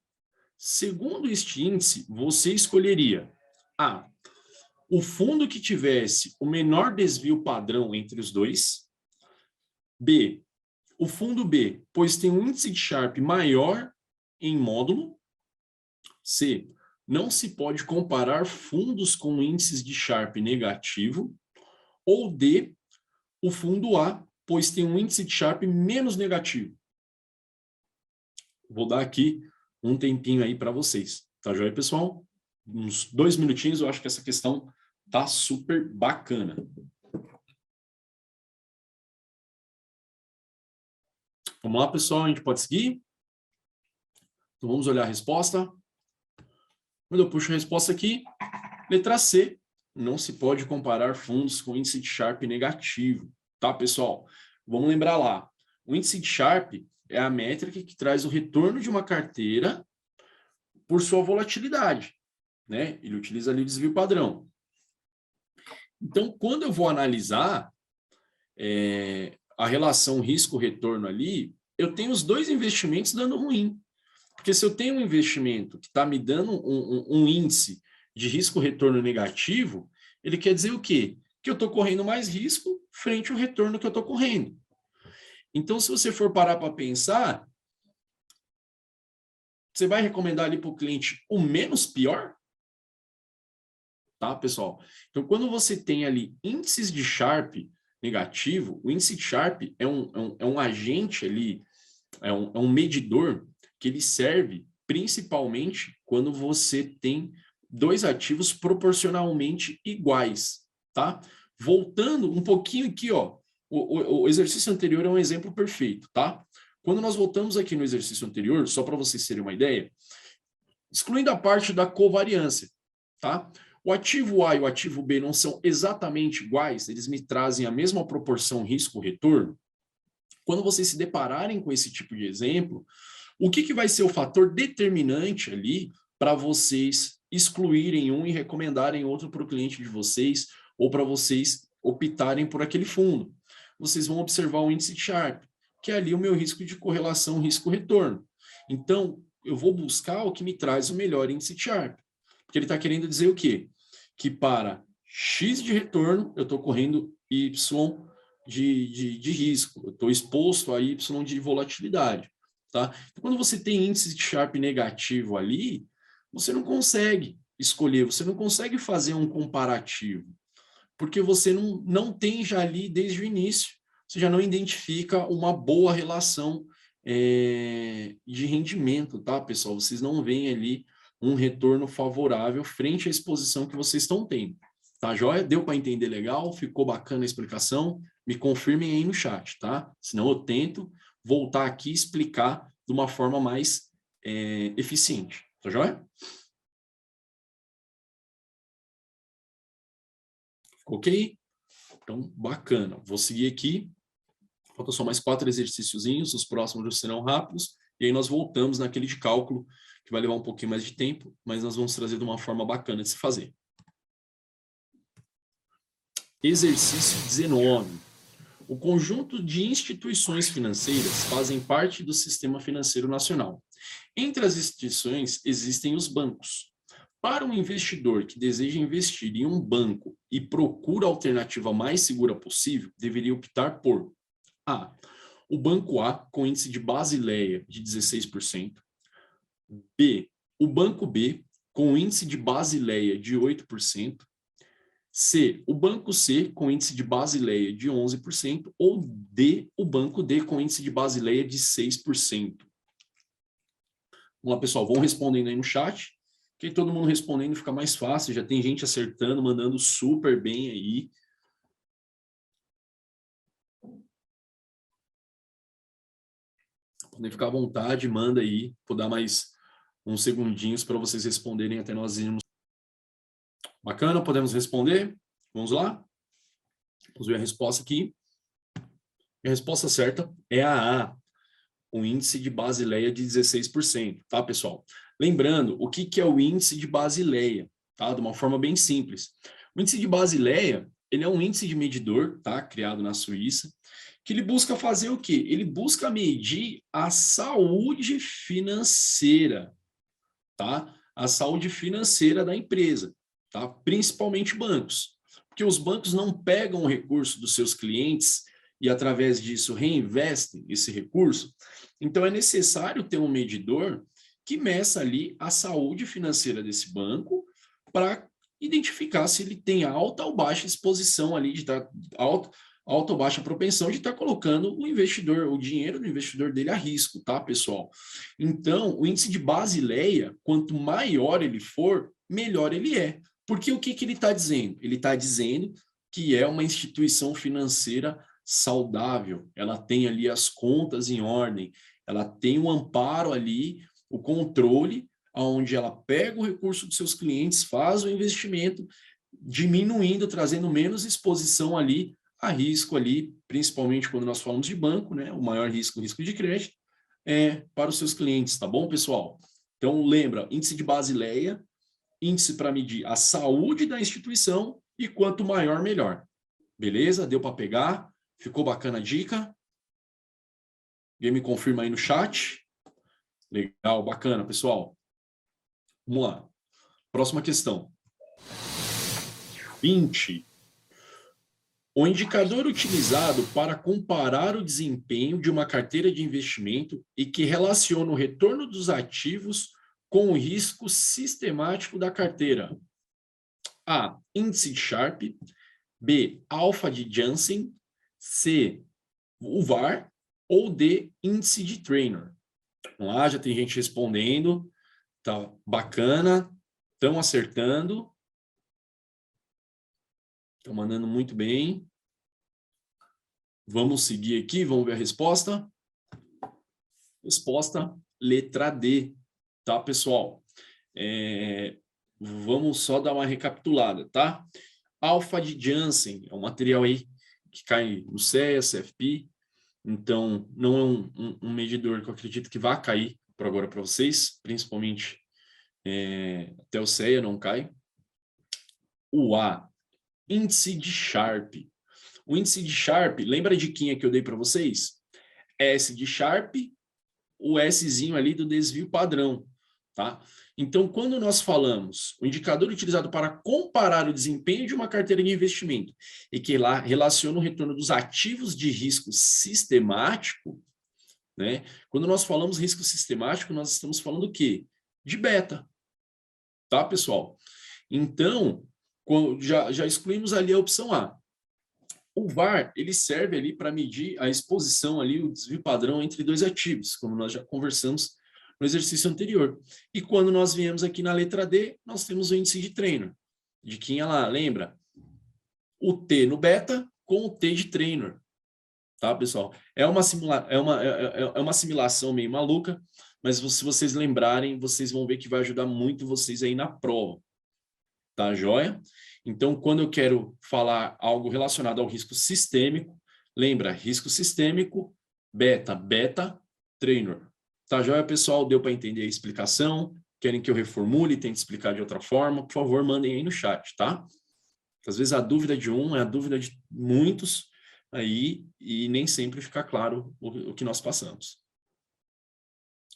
[SPEAKER 1] Segundo este índice, você escolheria A, o fundo que tivesse o menor desvio padrão entre os dois. B, o fundo B, pois tem um índice de Sharpe maior em módulo. C, não se pode comparar fundos com índices de Sharpe negativo. Ou D, o fundo A, pois tem um índice de Sharpe menos negativo. Vou dar aqui um tempinho aí para vocês. Tá joia, pessoal? Uns 2 minutinhos, eu acho que essa questão tá super bacana. Vamos lá, pessoal, a gente pode seguir? Então vamos olhar a resposta. Quando eu puxo a resposta aqui, letra C, não se pode comparar fundos com índice de Sharpe negativo, tá, pessoal? Vamos lembrar lá, o índice de Sharpe é a métrica que traz o retorno de uma carteira por sua volatilidade, né? Ele utiliza ali o desvio padrão. Então, quando eu vou analisar a relação risco-retorno ali, eu tenho os dois investimentos dando ruim. Porque se eu tenho um investimento que está me dando um índice de risco-retorno negativo, ele quer dizer o quê? Que eu estou correndo mais risco frente ao retorno que eu estou correndo. Então, se você for parar para pensar, você vai recomendar ali para o cliente o menos pior? Tá, pessoal? Então, quando você tem ali índices de Sharpe negativo, o índice de Sharpe é um agente ali, é um medidor que ele serve principalmente quando você tem dois ativos proporcionalmente iguais, tá? Voltando um pouquinho aqui, ó, o exercício anterior é um exemplo perfeito, tá? Quando nós voltamos aqui no exercício anterior, só para vocês terem uma ideia, excluindo a parte da covariância, tá? O ativo A e o ativo B não são exatamente iguais, eles me trazem a mesma proporção risco-retorno. Quando vocês se depararem com esse tipo de exemplo, o que vai ser o fator determinante ali para vocês excluírem um e recomendarem outro para o cliente de vocês ou para vocês optarem por aquele fundo? Vocês vão observar o índice de Sharpe, que é ali o meu risco de correlação risco-retorno. Então, eu vou buscar o que me traz o melhor índice de Sharpe. Porque ele está querendo dizer o quê? Que para X de retorno, eu estou correndo Y de risco, eu estou exposto a Y de volatilidade. Tá? Então, quando você tem índice de Sharpe negativo ali, você não consegue escolher, você não consegue fazer um comparativo, porque você não tem já ali desde o início, você já não identifica uma boa relação de rendimento, tá, pessoal? Vocês não veem ali um retorno favorável frente à exposição que vocês estão tendo. Tá, joia? Deu para entender legal? Ficou bacana a explicação? Me confirmem aí no chat, tá? Senão eu tento voltar aqui e explicar de uma forma mais eficiente. Tá joia? Ficou ok? Então, bacana. Vou seguir aqui. Faltam só mais 4 exercíciozinhos, os próximos serão rápidos, e aí nós voltamos naquele de cálculo, que vai levar um pouquinho mais de tempo, mas nós vamos trazer de uma forma bacana de se fazer. Exercício 19. O conjunto de instituições financeiras fazem parte do sistema financeiro nacional. Entre as instituições existem os bancos. Para um investidor que deseja investir em um banco e procura a alternativa mais segura possível, deveria optar por A. O Banco A, com índice de Basileia de 16%. B. O Banco B, com índice de Basileia de 8%. C. O Banco C, com índice de Basileia de 11%. Ou D, o banco D com índice de Basileia de 6%. Vamos lá, pessoal, vão respondendo aí no chat, que todo mundo respondendo fica mais fácil, já tem gente acertando, mandando super bem aí. Podem ficar à vontade, manda aí, vou dar mais uns segundinhos para vocês responderem até nós irmos. Bacana, podemos responder? Vamos lá? Vamos ver a resposta aqui. A resposta certa é a o índice de Basileia de 16%, tá, pessoal? Lembrando, o que é o índice de Basileia, tá? De uma forma bem simples. O índice de Basileia, ele é um índice de medidor, tá? Criado na Suíça, que ele busca fazer o quê? Ele busca medir a saúde financeira, tá? A saúde financeira da empresa, tá? Principalmente bancos. Porque os bancos não pegam o recurso dos seus clientes e, através disso, reinvestem esse recurso. Então, é necessário ter um medidor que meça ali a saúde financeira desse banco para identificar se ele tem alta ou baixa exposição ali, de estar alta ou baixa propensão de estar colocando o investidor, o dinheiro do investidor dele a risco, tá, pessoal? Então, o índice de Basileia, quanto maior ele for, melhor ele é. Porque o que ele está dizendo? Ele está dizendo que é uma instituição financeira saudável, ela tem ali as contas em ordem, ela tem o amparo ali, o controle, onde ela pega o recurso dos seus clientes, faz o investimento, diminuindo, trazendo menos exposição ali a risco ali, principalmente quando nós falamos de banco, né? O maior risco, o risco de crédito, para os seus clientes, tá bom, pessoal? Então, lembra, índice de Basileia, índice para medir a saúde da instituição e quanto maior, melhor. Beleza? Deu para pegar? Ficou bacana a dica? Alguém me confirma aí no chat? Legal, bacana, pessoal. Vamos lá. Próxima questão. 20. O indicador utilizado para comparar o desempenho de uma carteira de investimento e que relaciona o retorno dos ativos com o risco sistemático da carteira. A. Índice de Sharpe. B. Alpha de Janssen. C. O VAR. Ou D. Índice de Trainer. Vamos lá, já tem gente respondendo. Tá bacana. Estão acertando. Estão mandando muito bem. Vamos seguir aqui, vamos ver a resposta. Resposta, letra D. Tá, pessoal? Vamos só dar uma recapitulada, tá? Alpha de Janssen é um material aí que cai no CEA, CFP. Então, não é um medidor que eu acredito que vai cair por agora para vocês, principalmente até o CEA não cai. O A, índice de Sharpe. O índice de Sharpe, lembra a diquinha que eu dei para vocês? S de Sharpe, o Szinho ali do desvio padrão, tá? Então, quando nós falamos o indicador utilizado para comparar o desempenho de uma carteira de investimento e que lá relaciona o retorno dos ativos de risco sistemático, né? Quando nós falamos risco sistemático, nós estamos falando o quê? De beta, tá, pessoal? Então, já excluímos ali a opção A. O VAR, ele serve ali para medir a exposição ali, o desvio padrão entre dois ativos, como nós já conversamos no exercício anterior. E quando nós viemos aqui na letra D, nós temos o índice de Trainer. De quem ela lembra? O T no beta com o T de Trainer. Tá, pessoal? É uma assimilação meio maluca, mas se vocês lembrarem, vocês vão ver que vai ajudar muito vocês aí na prova. Tá, joia? Então, quando eu quero falar algo relacionado ao risco sistêmico, lembra, risco sistêmico, beta, trainer. Tá, joia, pessoal? Deu para entender a explicação? Querem que eu reformule, tente explicar de outra forma? Por favor, mandem aí no chat, tá? Às vezes a dúvida de um é a dúvida de muitos aí e nem sempre fica claro o que nós passamos.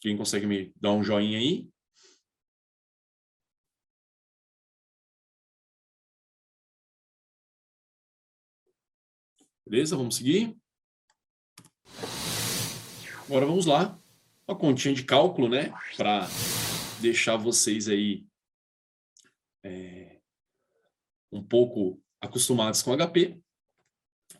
[SPEAKER 1] Quem consegue me dar um joinha aí? Beleza? Vamos seguir? Agora vamos lá. Uma continha de cálculo, né? Para deixar vocês aí um pouco acostumados com HP.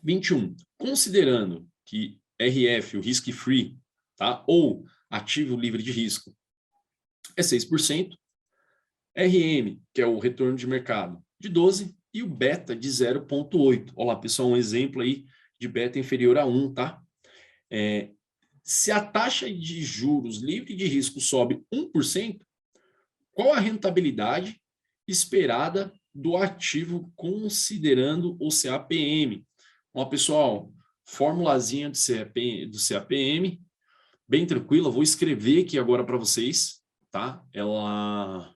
[SPEAKER 1] 21. Considerando que RF, o risk free, tá? Ou ativo livre de risco, é 6%. RM, que é o retorno de mercado, de 12%, e o beta de 0,8%. Olha lá, pessoal, um exemplo aí de beta inferior a 1, tá? Se a taxa de juros livre de risco sobe 1%, qual a rentabilidade esperada do ativo considerando o CAPM? Ó, pessoal, formulazinha do CAPM, bem tranquila, vou escrever aqui agora para vocês, tá? Ela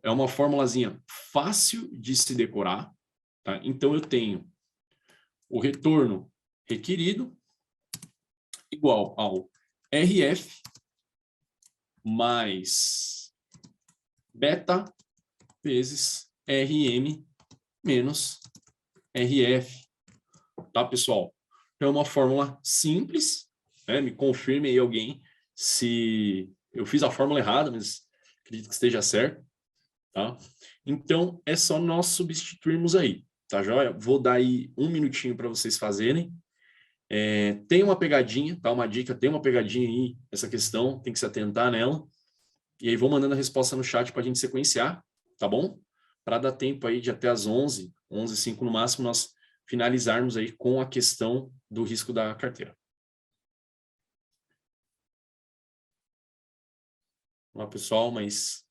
[SPEAKER 1] é uma formulazinha fácil de se decorar, tá? Então eu tenho o retorno requerido igual ao RF mais beta vezes RM menos RF, tá, pessoal? Então é uma fórmula simples, né? Me confirme aí alguém se eu fiz a fórmula errada, mas acredito que esteja certo, tá? Então é só nós substituirmos aí, tá joia? Vou dar aí um minutinho para vocês fazerem. Tem uma pegadinha, tá? Uma dica, tem uma pegadinha aí, essa questão, tem que se atentar nela. E aí vou mandando a resposta no chat para a gente sequenciar, tá bom? Para dar tempo aí de até as 11, 11h05 no máximo, nós finalizarmos aí com a questão do risco da carteira. Vamos lá, pessoal, mais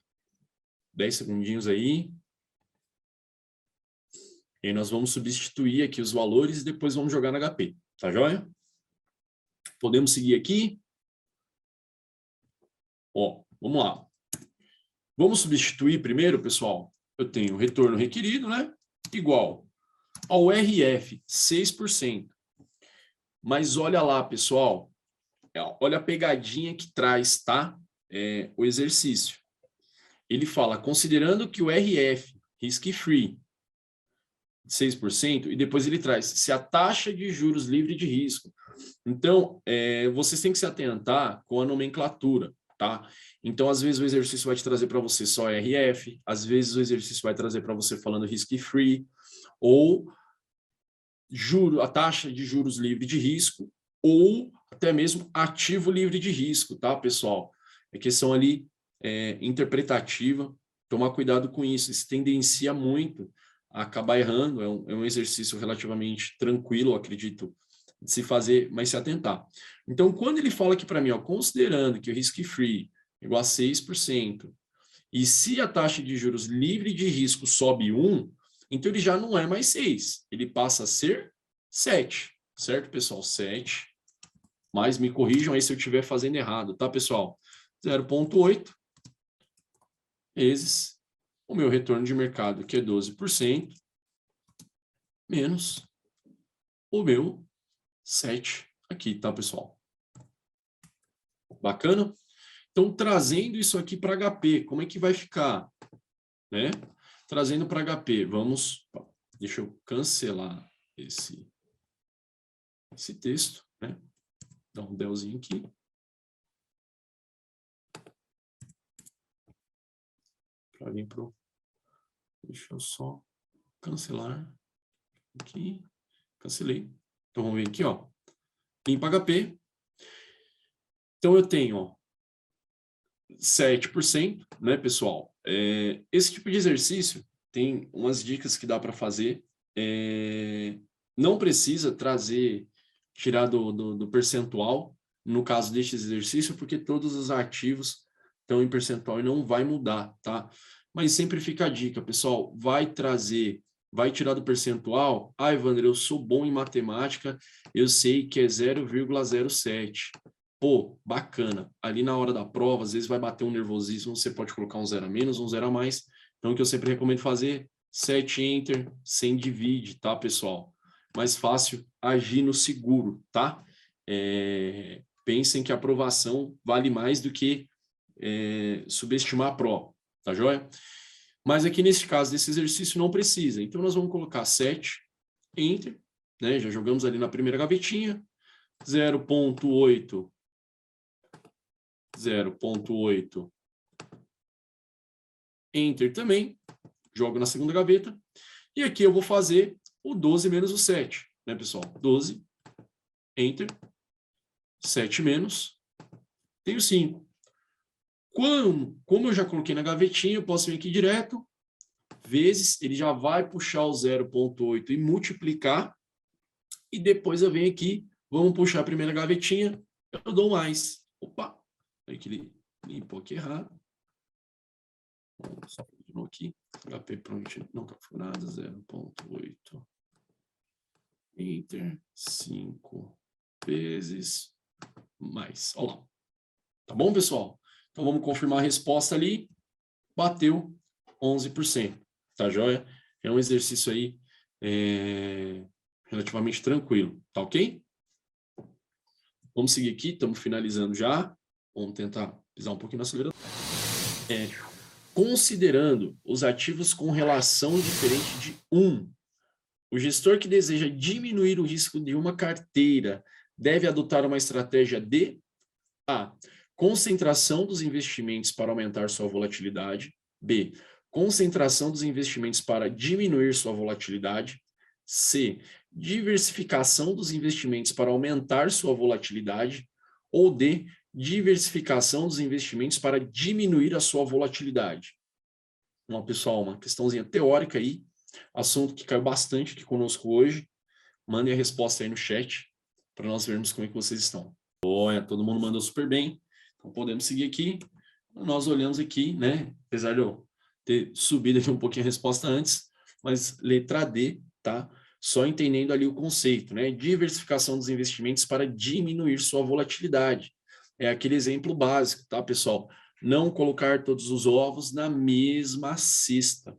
[SPEAKER 1] 10 segundinhos aí. E aí nós vamos substituir aqui os valores e depois vamos jogar no HP, tá joia? Podemos seguir aqui. Ó, vamos lá. Vamos substituir primeiro, pessoal. Eu tenho o retorno requerido, né? Igual ao RF, 6%. Mas olha lá, pessoal. Olha a pegadinha que traz, tá? O exercício. Ele fala, considerando que o RF, risk free, 6%, e depois ele traz, se a taxa de juros livre de risco. Então, vocês têm que se atentar com a nomenclatura, tá? Então, às vezes o exercício vai te trazer para você só RF, às vezes o exercício vai trazer para você falando risk free, ou a taxa de juros livre de risco, ou até mesmo ativo livre de risco, tá, pessoal? É questão ali interpretativa, tomar cuidado com isso, isso tendencia muito a acabar errando, é um exercício relativamente tranquilo, eu acredito, de se fazer, mas se atentar. Então, quando ele fala aqui para mim, ó, considerando que o risk free é igual a 6%, e se a taxa de juros livre de risco sobe 1, então ele já não é mais 6, ele passa a ser 7, certo, pessoal? 7, mas me corrijam aí se eu estiver fazendo errado, tá, pessoal? 0,8 vezes o meu retorno de mercado, que é 12%, menos o meu 7 aqui, tá, pessoal? Bacana? Então, trazendo isso aqui para HP, como é que vai ficar? Né? Trazendo para HP, vamos... Deixa eu cancelar esse texto, né? Dá um delzinho aqui. Para vir pro... Deixa eu só cancelar aqui. Cancelei. Então, vamos ver aqui, ó. Limpa HP. Então, eu tenho, ó, 7%, né, pessoal? Esse tipo de exercício tem umas dicas que dá para fazer. Não precisa tirar do percentual, no caso deste exercício, porque todos os ativos estão em percentual e não vai mudar, tá? Mas sempre fica a dica, pessoal, vai tirar do percentual. Ah, Evandro, eu sou bom em matemática, eu sei que é 0,07. Pô, bacana. Ali na hora da prova, às vezes vai bater um nervosismo, você pode colocar um 0 a menos, um 0 a mais. Então, o que eu sempre recomendo fazer, 7 Enter, sem divide, tá, pessoal? Mais fácil agir no seguro, tá? Pensem que a aprovação vale mais do que subestimar a prova, tá joia? Mas aqui nesse caso, desse exercício, não precisa. Então, nós vamos colocar 7 Enter, né? Já jogamos ali na primeira gavetinha, 0,8 Enter também, jogo na segunda gaveta, e aqui eu vou fazer o 12 menos o 7, né, pessoal? 12 Enter. 7 menos. Tenho 5. Como eu já coloquei na gavetinha, eu posso vir aqui direto, vezes, ele já vai puxar o 0,8 e multiplicar, e depois eu venho aqui, vamos puxar a primeira gavetinha, eu dou mais. Opa, aí que ele limpou aqui errado. Vamos só de novo aqui, HP prompt não configurado, 0,8, Enter, 5 vezes mais. Olha lá. Tá bom, pessoal? Então, vamos confirmar a resposta ali. Bateu 11%. Tá joia? É um exercício aí relativamente tranquilo. Tá ok? Vamos seguir aqui. Estamos finalizando já. Vamos tentar pisar um pouquinho no acelerador. Considerando os ativos com relação diferente de 1, o gestor que deseja diminuir o risco de uma carteira deve adotar uma estratégia de A. Concentração dos investimentos para aumentar sua volatilidade. B. Concentração dos investimentos para diminuir sua volatilidade. C. Diversificação dos investimentos para aumentar sua volatilidade. Ou D. Diversificação dos investimentos para diminuir a sua volatilidade. Bom, pessoal, uma questãozinha teórica aí, assunto que caiu bastante aqui conosco hoje. Mandem a resposta aí no chat para nós vermos como é que vocês estão. Olha, todo mundo mandou super bem. Então, podemos seguir aqui. Nós olhamos aqui, né? Apesar de eu ter subido aqui um pouquinho a resposta antes, mas letra D, tá? Só entendendo ali o conceito, né? Diversificação dos investimentos para diminuir sua volatilidade. É aquele exemplo básico, tá, pessoal? Não colocar todos os ovos na mesma cesta,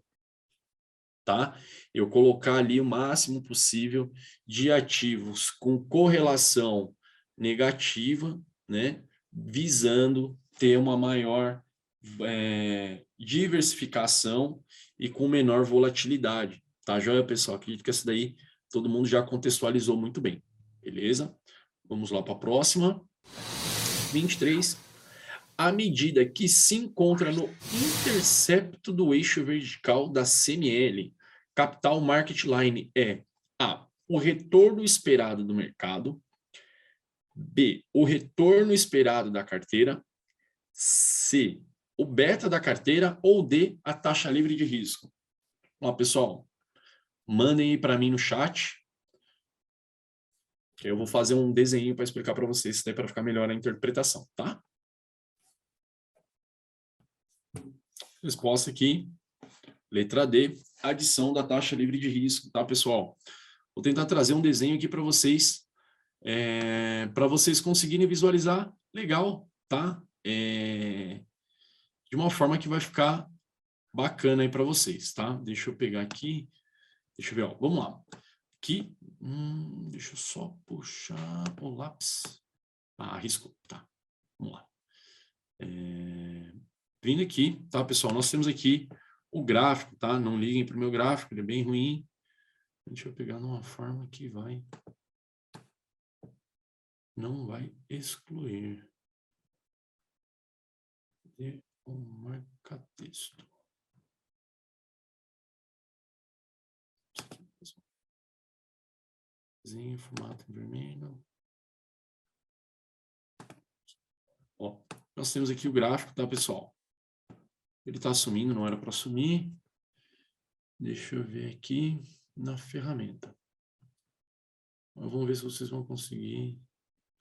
[SPEAKER 1] tá? Eu colocar ali o máximo possível de ativos com correlação negativa, né? Visando ter uma maior diversificação e com menor volatilidade, tá, joia, pessoal? Acredito que essa daí todo mundo já contextualizou muito bem, beleza? Vamos lá para a próxima. 23. A medida que se encontra no intercepto do eixo vertical da CML, Capital Market Line, é A. O retorno esperado do mercado. B. O retorno esperado da carteira. C. O beta da carteira. Ou D. A taxa livre de risco. Ó, pessoal, mandem aí para mim no chat. Que eu vou fazer um desenho para explicar para vocês, para ficar melhor a interpretação, tá? Resposta aqui, letra D, adição da taxa livre de risco, tá, pessoal? Vou tentar trazer um desenho aqui para vocês conseguirem visualizar legal, tá? De uma forma que vai ficar bacana aí para vocês, tá? Deixa eu pegar aqui, deixa eu ver, ó, vamos lá. Aqui, deixa eu só puxar o lápis. Ah, risco, tá, vamos lá. Vindo aqui, tá, pessoal? Nós temos aqui o gráfico, tá? Não liguem para o meu gráfico, ele é bem ruim. Deixa eu pegar numa forma que não vai excluir. Cadê o marca-texto? Desenho, formato em vermelho. Ó, nós temos aqui o gráfico, tá, pessoal? Ele está sumindo, não era para sumir. Deixa eu ver aqui na ferramenta. Vamos ver se vocês vão conseguir.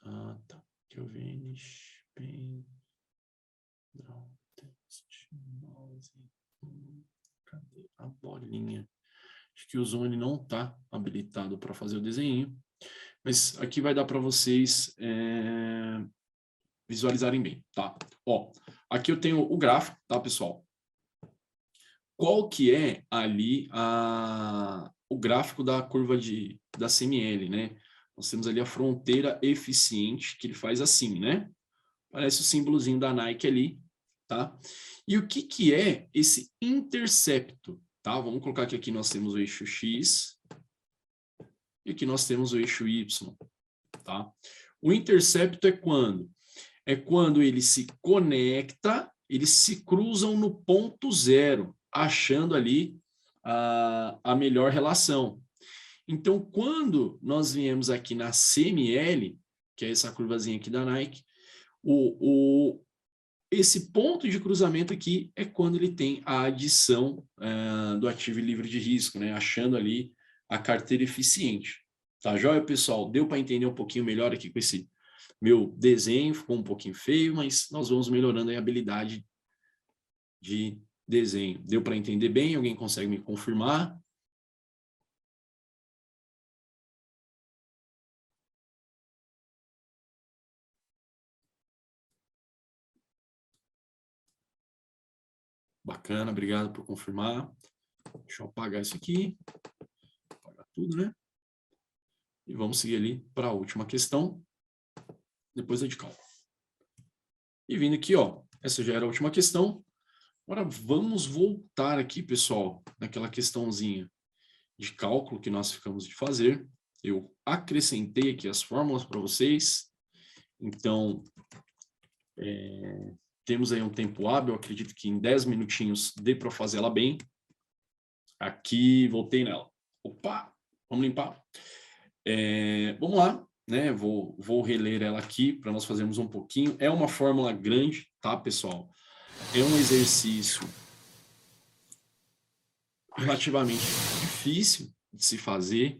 [SPEAKER 1] Ah, tá. Aqui eu vanish, pen, draw, text, mouse. Cadê a bolinha? Acho que o zoom ele não está habilitado para fazer o desenho. Mas aqui vai dar para vocês visualizarem bem, tá? Ó, aqui eu tenho o gráfico, tá, pessoal? Qual que é ali o gráfico da curva da CML, né? Nós temos ali a fronteira eficiente, que ele faz assim, né? Parece o símbolozinho da Nike ali, tá? E o que que é esse intercepto, tá? Vamos colocar que aqui nós temos o eixo X e aqui nós temos o eixo Y, tá? O intercepto é quando? É quando ele se conecta, eles se cruzam no ponto zero, achando ali a melhor relação. Então, quando nós viemos aqui na CML, que é essa curvazinha aqui da Nike, esse ponto de cruzamento aqui é quando ele tem a adição do ativo livre de risco, né? Achando ali a carteira eficiente. Tá joia, pessoal? Deu para entender um pouquinho melhor aqui com esse meu desenho, ficou um pouquinho feio, mas nós vamos melhorando a habilidade de desenho. Deu para entender bem? Alguém consegue me confirmar? Bacana, obrigado por confirmar. Deixa eu apagar isso aqui. Apagar tudo, né? E vamos seguir ali para a última questão. Depois a de cálculo. E vindo aqui, ó, essa já era a última questão. Agora vamos voltar aqui, pessoal, naquela questãozinha de cálculo que nós ficamos de fazer. Eu acrescentei aqui as fórmulas para vocês. Então, temos aí um tempo hábil, eu acredito que em 10 minutinhos dê para fazer ela bem. Aqui, voltei nela. Opa, vamos limpar. Vamos lá, né? Vou reler ela aqui para nós fazermos um pouquinho. É uma fórmula grande, tá, pessoal? É um exercício relativamente difícil de se fazer.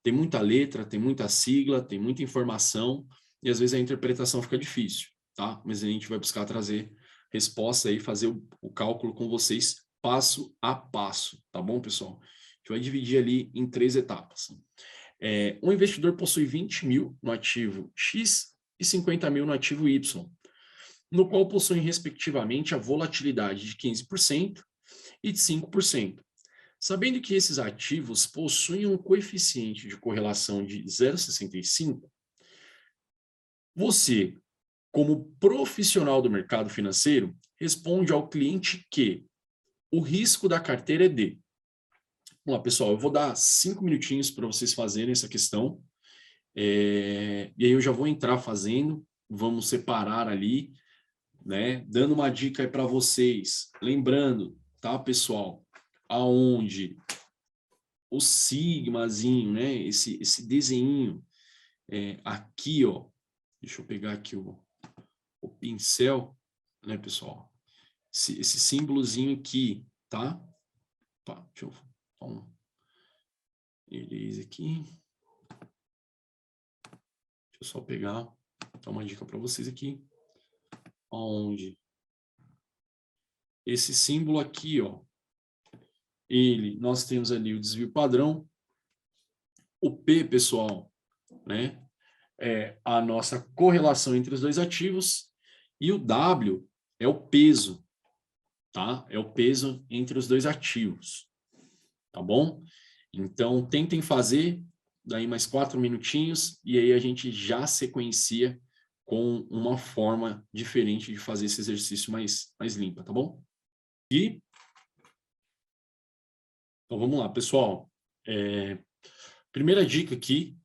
[SPEAKER 1] Tem muita letra, tem muita sigla, tem muita informação e às vezes a interpretação fica difícil, tá? Mas a gente vai buscar trazer resposta aí, fazer o cálculo com vocês passo a passo, tá bom, pessoal? A gente vai dividir ali em 3 etapas. Um investidor possui 20 mil no ativo X e 50 mil no ativo Y, no qual possuem respectivamente a volatilidade de 15% e de 5%. Sabendo que esses ativos possuem um coeficiente de correlação de 0,65, você, como profissional do mercado financeiro, responde ao cliente que o risco da carteira é D. Vamos lá, pessoal, eu vou dar 5 minutinhos para vocês fazerem essa questão. E aí eu já vou entrar fazendo, vamos separar ali, né? Dando uma dica aí para vocês. Lembrando, tá, pessoal? Aonde o sigmazinho, né? Esse desenho aqui, ó. Deixa eu pegar aqui o pincel, né, pessoal? Esse símbolozinho aqui, tá? Opa, deixa eu dar um erase aqui. Deixa eu só pegar, dar uma dica para vocês aqui. Onde esse símbolo aqui, ó, nós temos ali o desvio padrão. O P, pessoal, né, é a nossa correlação entre os dois ativos, e o W é o peso, tá? É o peso entre os dois ativos, tá bom? Então, tentem fazer, daí mais 4 minutinhos, e aí a gente já sequencia com uma forma diferente de fazer esse exercício mais limpa, tá bom? Então vamos lá, pessoal. Primeira dica aqui,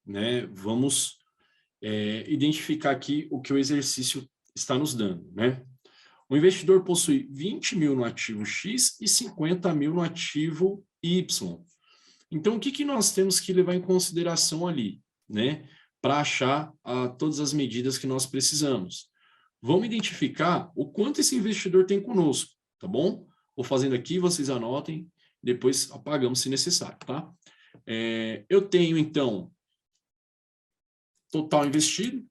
[SPEAKER 1] né? Vamos identificar aqui o que o exercício está nos dando, né? O investidor possui 20 mil no ativo X e 50 mil no ativo Y. Então, o que nós temos que levar em consideração ali, né? Para achar todas as medidas que nós precisamos. Vamos identificar o quanto esse investidor tem conosco, tá bom? Vou fazendo aqui, vocês anotem, depois apagamos se necessário, tá? Eu tenho, então, total investido.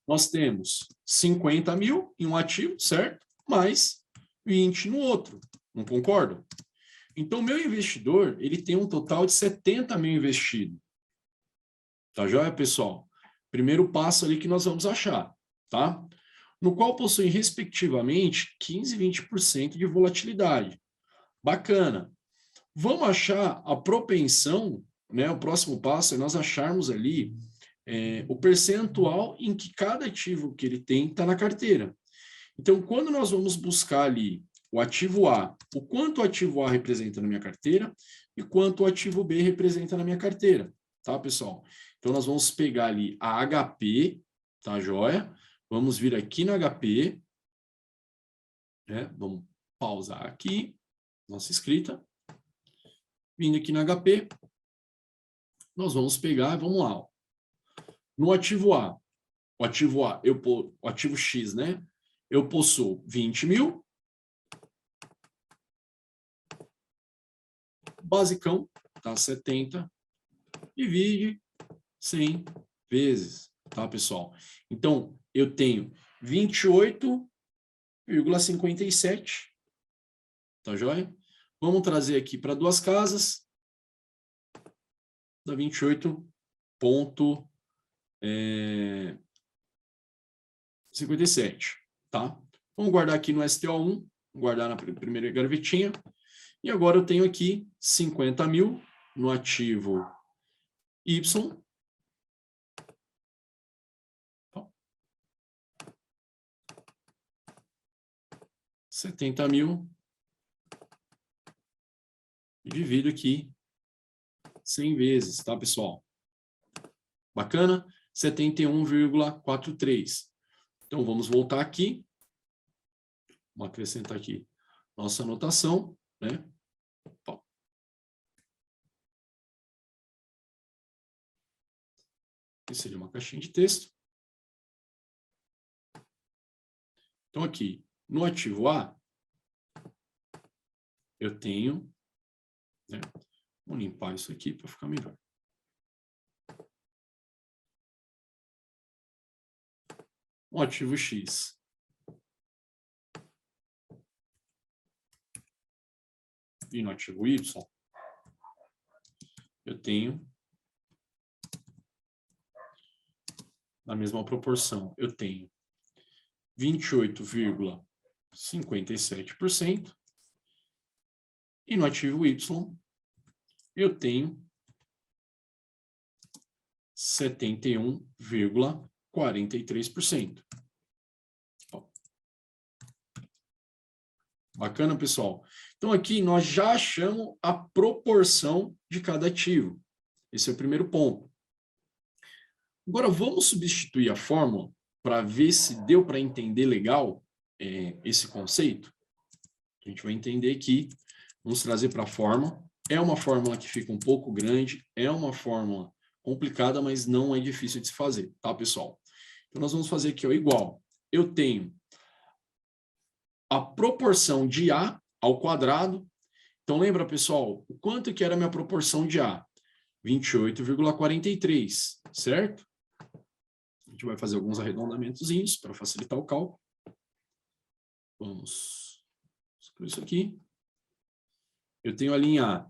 [SPEAKER 1] Nós temos 50 mil em um ativo, certo? Mais 20 no outro, não concordam? Então, o meu investidor, ele tem um total de 70 mil investido. Tá joia, pessoal? Primeiro passo ali que nós vamos achar, tá? No qual possui, respectivamente, 15% e 20% de volatilidade. Bacana. Vamos achar a propensão, né? O próximo passo é nós acharmos ali o percentual em que cada ativo que ele tem está na carteira. Então, quando nós vamos buscar ali o ativo A, o quanto o ativo A representa na minha carteira e quanto o ativo B representa na minha carteira, tá, pessoal? Então, nós vamos pegar ali a HP, tá, joia? Vamos vir aqui no HP, né? Vamos pausar aqui, nossa escrita. Vindo aqui na HP, nós vamos pegar, vamos lá. Ó. No ativo A, o ativo X, né? Eu possuo 20 mil. Basicão, tá? 70. Divide 100 vezes, tá, pessoal? Então, eu tenho 28,57. Tá joia? Vamos trazer aqui para duas casas. Dá 28,57, tá? Vamos guardar aqui no STO1, guardar na primeira gavetinha. E agora eu tenho aqui 50 mil no ativo Y. 70 mil. Divido aqui 100 vezes, tá, pessoal? Bacana? 71,43. Então, vamos voltar aqui. Vamos acrescentar aqui nossa anotação, né? Aqui seria uma caixinha de texto. Então, aqui, no ativo A, eu tenho, né? Vou limpar isso aqui para ficar melhor. O ativo X. E no ativo Y, eu tenho, na mesma proporção, eu tenho 28,57%. E no ativo Y, eu tenho 71,43%. Bacana, pessoal? Então, aqui nós já achamos a proporção de cada ativo. Esse é o primeiro ponto. Agora, vamos substituir a fórmula para ver se deu para entender legal esse conceito. A gente vai entender aqui, vamos trazer para a fórmula. É uma fórmula que fica um pouco grande, é uma fórmula complicada, mas não é difícil de se fazer, tá, pessoal? Então, nós vamos fazer aqui, ó, igual. Eu tenho a proporção de A ao quadrado. Então, lembra, pessoal, o quanto que era a minha proporção de A? 28,43, certo? A gente vai fazer alguns arredondamentozinhos para facilitar o cálculo. Vamos excluir isso aqui. Eu tenho a linha A,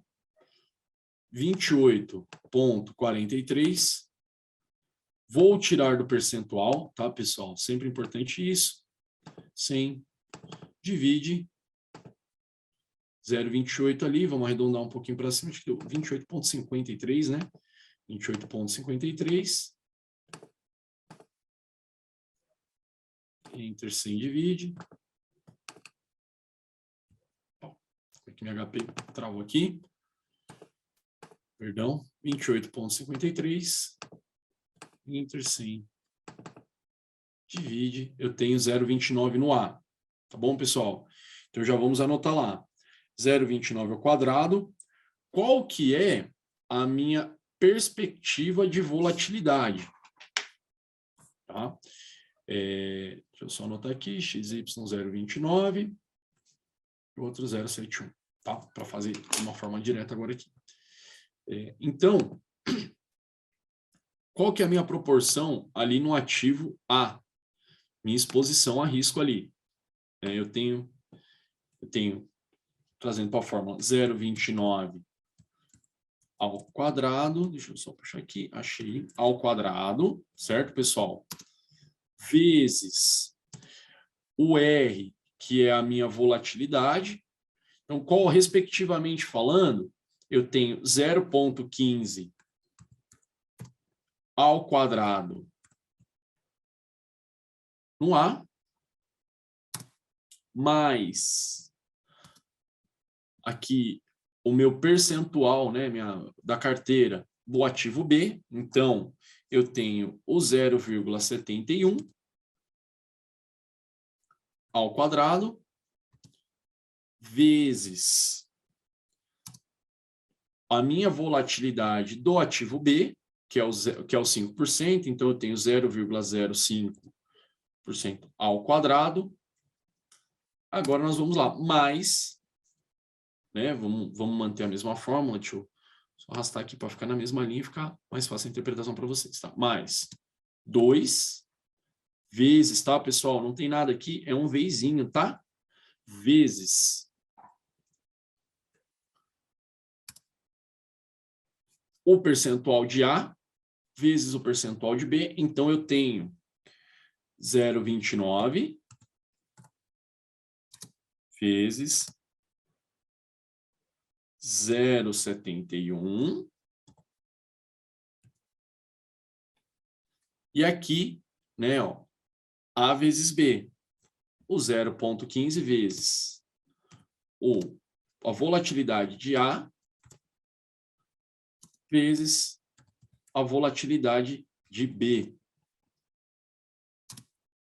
[SPEAKER 1] 28,43. Vou tirar do percentual, tá, pessoal? Sempre importante isso. 100 divide 0,28 ali, vamos arredondar um pouquinho para cima, acho que deu 28,53, né? 28,53. Enter 100 divide. Aqui minha HP travou aqui. Perdão, 28,53. Enter 100 divide. Eu tenho 0,29 no A. Tá bom, pessoal? Então já vamos anotar lá. 0,29 ao quadrado. Qual que é a minha perspectiva de volatilidade? Tá? Deixa eu só anotar aqui, XY 0,29 e o outro 0,71, tá? Para fazer de uma forma direta agora aqui. Então, qual que é a minha proporção ali no ativo A? Minha exposição a risco ali. Eu tenho trazendo para a fórmula 0,29 ao quadrado, deixa eu só puxar aqui, achei, ao quadrado, certo, pessoal? Vezes o R, que é a minha volatilidade. Então, qual, respectivamente falando, eu tenho 0,15 ao quadrado no A, mais aqui o meu percentual, né, da carteira do ativo B. Então, eu tenho o 0,71 ao quadrado vezes a minha volatilidade do ativo B, que é o 5%, então eu tenho 0,05% ao quadrado. Agora nós vamos lá, mais, né, vamos manter a mesma fórmula, deixa eu só arrastar aqui para ficar na mesma linha e ficar mais fácil a interpretação para vocês, tá? Mais 2 vezes, tá, pessoal? Não tem nada aqui, é um vezinho, tá? Vezes o percentual de A vezes o percentual de B, então eu tenho 0,29 vezes 0,71. E aqui, né, ó, A vezes B, o 0,15 vezes a volatilidade de A vezes a volatilidade de B.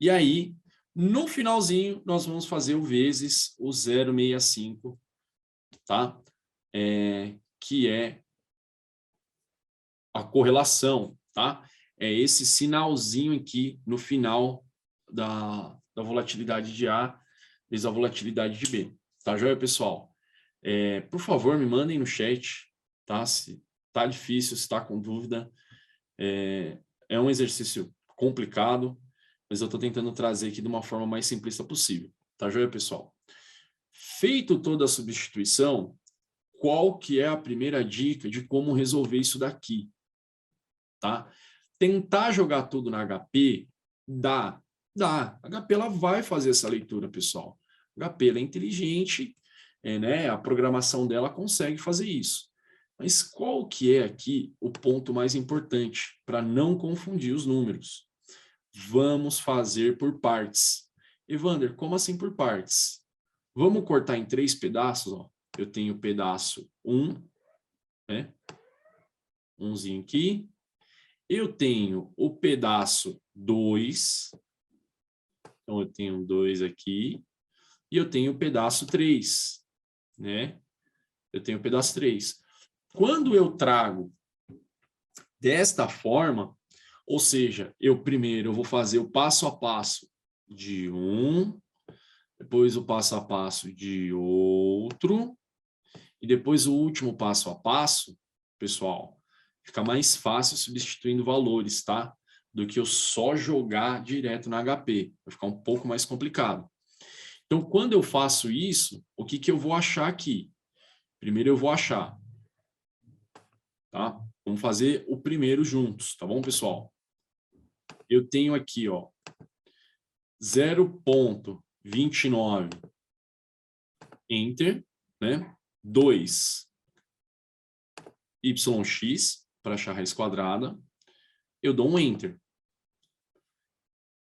[SPEAKER 1] E aí, no finalzinho, nós vamos fazer o vezes o 0,65, tá? Que é a correlação, tá? É esse sinalzinho aqui no final da volatilidade de A vezes a volatilidade de B. Tá joia, pessoal? Por favor, me mandem no chat, tá? Se tá difícil, se tá com dúvida. É um exercício complicado, mas eu estou tentando trazer aqui de uma forma mais simplista possível. Tá joia, pessoal? Feito toda a substituição, qual que é a primeira dica de como resolver isso daqui? Tá? Tentar jogar tudo na HP, dá. A HP ela vai fazer essa leitura, pessoal. A HP ela é inteligente, né? A programação dela consegue fazer isso. Mas qual que é aqui o ponto mais importante para não confundir os números? Vamos fazer por partes. Evander, como assim por partes? Vamos cortar em 3 pedaços, ó. Eu tenho o pedaço 1, né? Umzinho aqui. Eu tenho o pedaço 2. Então, eu tenho 2 aqui. E eu tenho o pedaço 3, né? Eu tenho o pedaço 3. Quando eu trago desta forma, ou seja, eu vou fazer o passo a passo de um, depois o passo a passo de outro, e depois o último passo a passo, pessoal, fica mais fácil substituindo valores, tá? Do que eu só jogar direto na HP. Vai ficar um pouco mais complicado. Então, quando eu faço isso, o que eu vou achar aqui? Primeiro eu vou achar, tá? Vamos fazer o primeiro juntos, tá bom, pessoal? Eu tenho aqui, ó, 0,29 enter, né? 2 yx para achar a raiz quadrada. Eu dou um enter.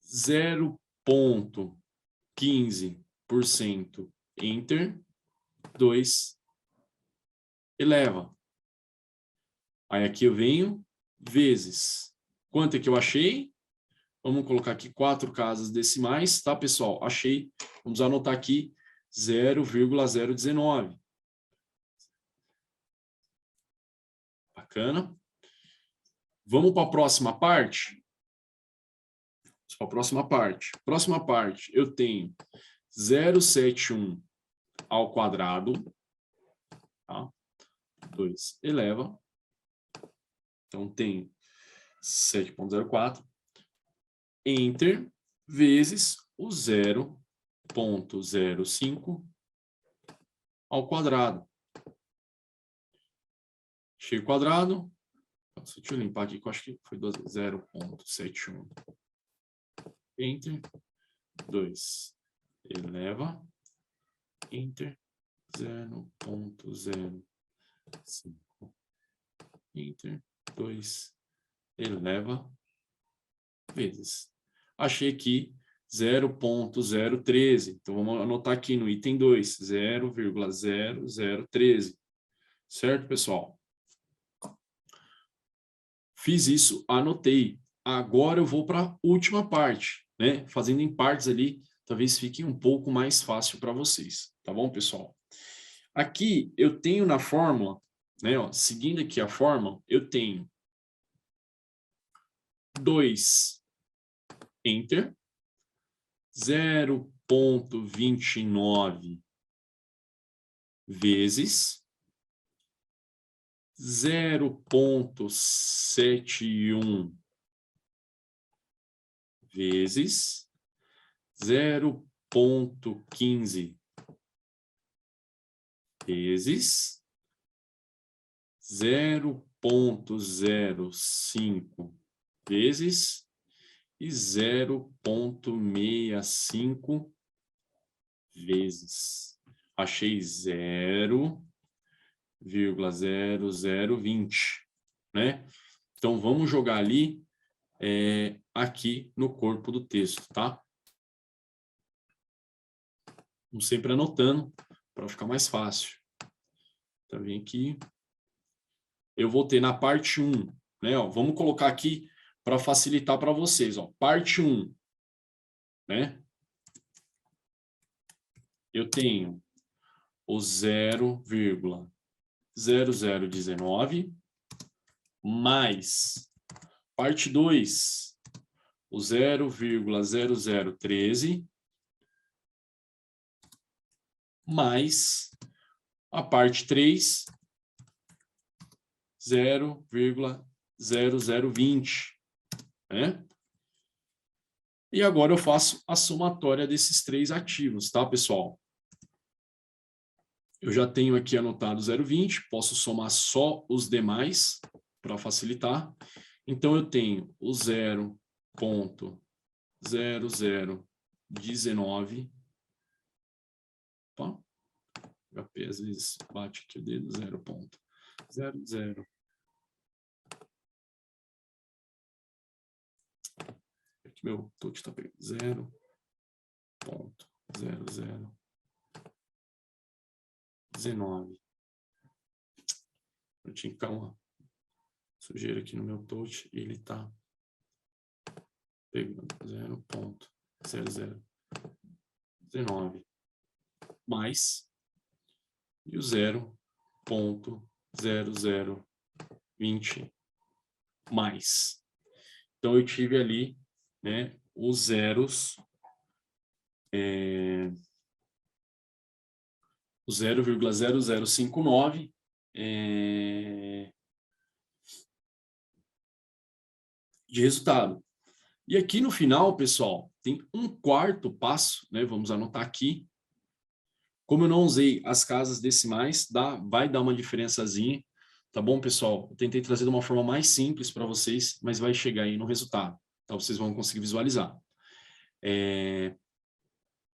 [SPEAKER 1] 0,15% enter, 2 eleva. Aí aqui eu venho vezes. Quanto é que eu achei? Vamos colocar aqui 4 casas decimais, tá, pessoal? Achei. Vamos anotar aqui 0,019. Bacana. Vamos para a próxima parte? Vamos para a próxima parte. Próxima parte, eu tenho 0,71 ao quadrado. Tá? 2 eleva. Então, tem 7,04. Enter vezes o 0,05 ao quadrado. Cheio quadrado. Deixa eu limpar aqui, que eu acho que foi 0,71. Enter. 2 eleva. Enter. 0,05. Enter. 2 eleva. Vezes. Achei aqui 0,013. Então, vamos anotar aqui no item 2, 0,0013. Certo, pessoal? Fiz isso, anotei. Agora eu vou para a última parte, né? Fazendo em partes ali, talvez fique um pouco mais fácil para vocês. Tá bom, pessoal? Aqui eu tenho na fórmula né? Ó, seguindo aqui a fórmula, eu tenho 2 enter, 0,29 vezes 0,71 vezes 0,15 vezes 0,05 vezes e 0,65 vezes. Achei 0,0020, né? Então, vamos jogar ali aqui no corpo do texto, tá? Vamos sempre anotando para ficar mais fácil. Então, vem aqui. Eu vou ter na parte 1, né? Ó, vamos colocar aqui para facilitar para vocês, ó. Parte 1, né? Eu tenho o 0,0019 mais parte 2, o 0,0013 mais a parte 3, 0,0020, né? E agora eu faço a somatória desses 3 ativos, tá, pessoal? Eu já tenho aqui anotado 0,20, posso somar só os demais para facilitar. Então, eu tenho o 0,0019. Opa, HP às vezes bate aqui o dedo, 0,00. Aqui meu touch está pegando 0,0019. Eu tinha que ficar uma sujeira aqui no meu touch e ele está pegando 0,0019 mais e o 0,0020 mais. Então, eu tive ali, né, os zeros, o 0,0059 de resultado. E aqui no final, pessoal, tem um quarto passo, né? Vamos anotar aqui. Como eu não usei as casas decimais, vai dar uma diferençazinha, tá bom, pessoal? Eu tentei trazer de uma forma mais simples para vocês, mas vai chegar aí no resultado, então vocês vão conseguir visualizar.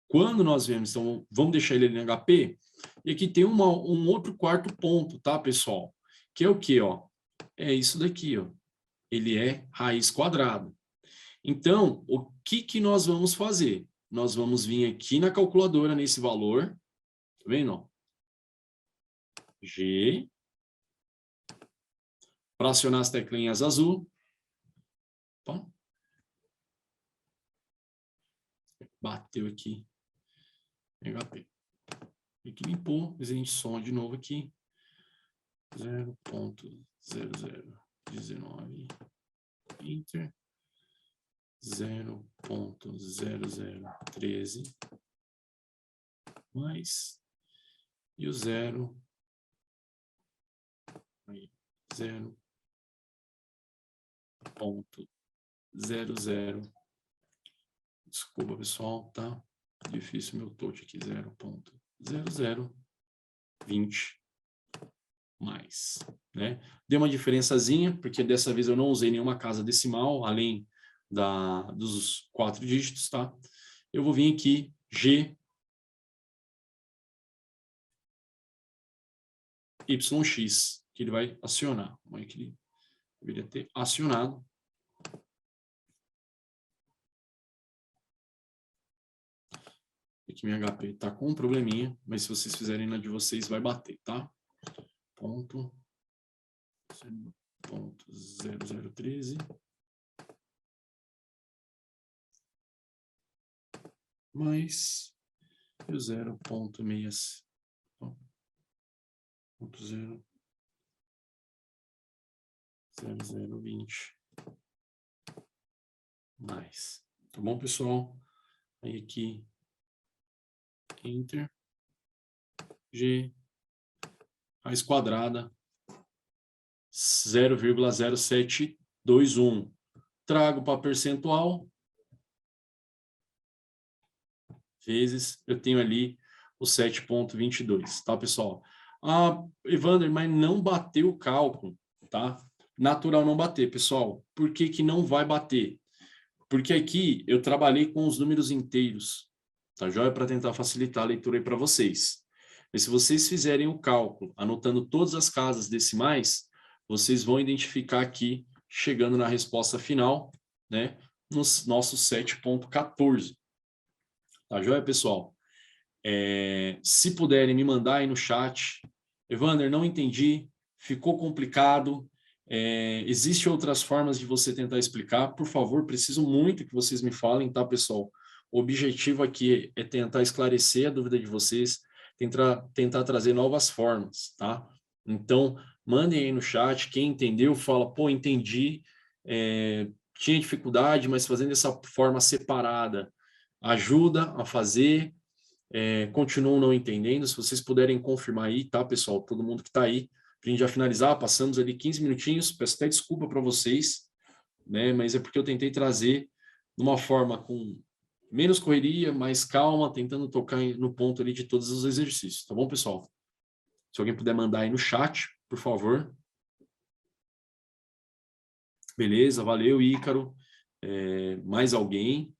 [SPEAKER 1] Quando nós vemos, então, vamos deixar ele em HP, e aqui tem um outro quarto ponto, tá, pessoal? Que é o quê, ó? É isso daqui, ó. Ele é raiz quadrada. Então, o que nós vamos fazer? Nós vamos vir aqui na calculadora, nesse valor, tá vendo? G, para acionar as teclinhas azul. Opa. Bateu aqui. HP. Tem que limpou, mas a gente soma de novo aqui. 0,0019. Enter. 0,0013 mais e o 0,00. Desculpa, pessoal, tá difícil meu touch aqui. 0,0020 mais, né? Deu uma diferençazinha, porque dessa vez eu não usei nenhuma casa decimal, além dos 4 dígitos, tá? Eu vou vir aqui, G, YX, que ele vai acionar. Como é que ele deveria ter acionado? Aqui minha HP tá com um probleminha, mas se vocês fizerem na de vocês, vai bater, tá? Ponto 0,0013 mais o 0,0 0020 mais. Tá bom, pessoal? Aí aqui, Enter, G, raiz quadrada, 0,0721. Trago para percentual, vezes, eu tenho ali o 7,22, tá, pessoal? Ah, Evander, mas não bateu o cálculo, tá? Natural não bater, pessoal. Por que que não vai bater? Porque aqui eu trabalhei com os números inteiros, tá joia? Para tentar facilitar a leitura aí para vocês. Mas se vocês fizerem o cálculo, anotando todas as casas decimais, vocês vão identificar aqui, chegando na resposta final, né? Nos nossos 7,14. Tá joia, pessoal? Se puderem me mandar aí no chat, Evander, não entendi, ficou complicado, existem outras formas de você tentar explicar, por favor, preciso muito que vocês me falem, tá, pessoal? O objetivo aqui é tentar esclarecer a dúvida de vocês, tentar trazer novas formas, tá? Então, mandem aí no chat, quem entendeu, fala, pô, entendi, tinha dificuldade, mas fazendo dessa forma separada, ajuda a fazer, continuam não entendendo. Se vocês puderem confirmar aí, tá, pessoal? Todo mundo que está aí, para a gente já finalizar, passamos ali 15 minutinhos, peço até desculpa para vocês, né? Mas é porque eu tentei trazer de uma forma com menos correria, mais calma, tentando tocar no ponto ali de todos os exercícios, tá bom, pessoal? Se alguém puder mandar aí no chat, por favor. Beleza, valeu, Ícaro. Mais alguém?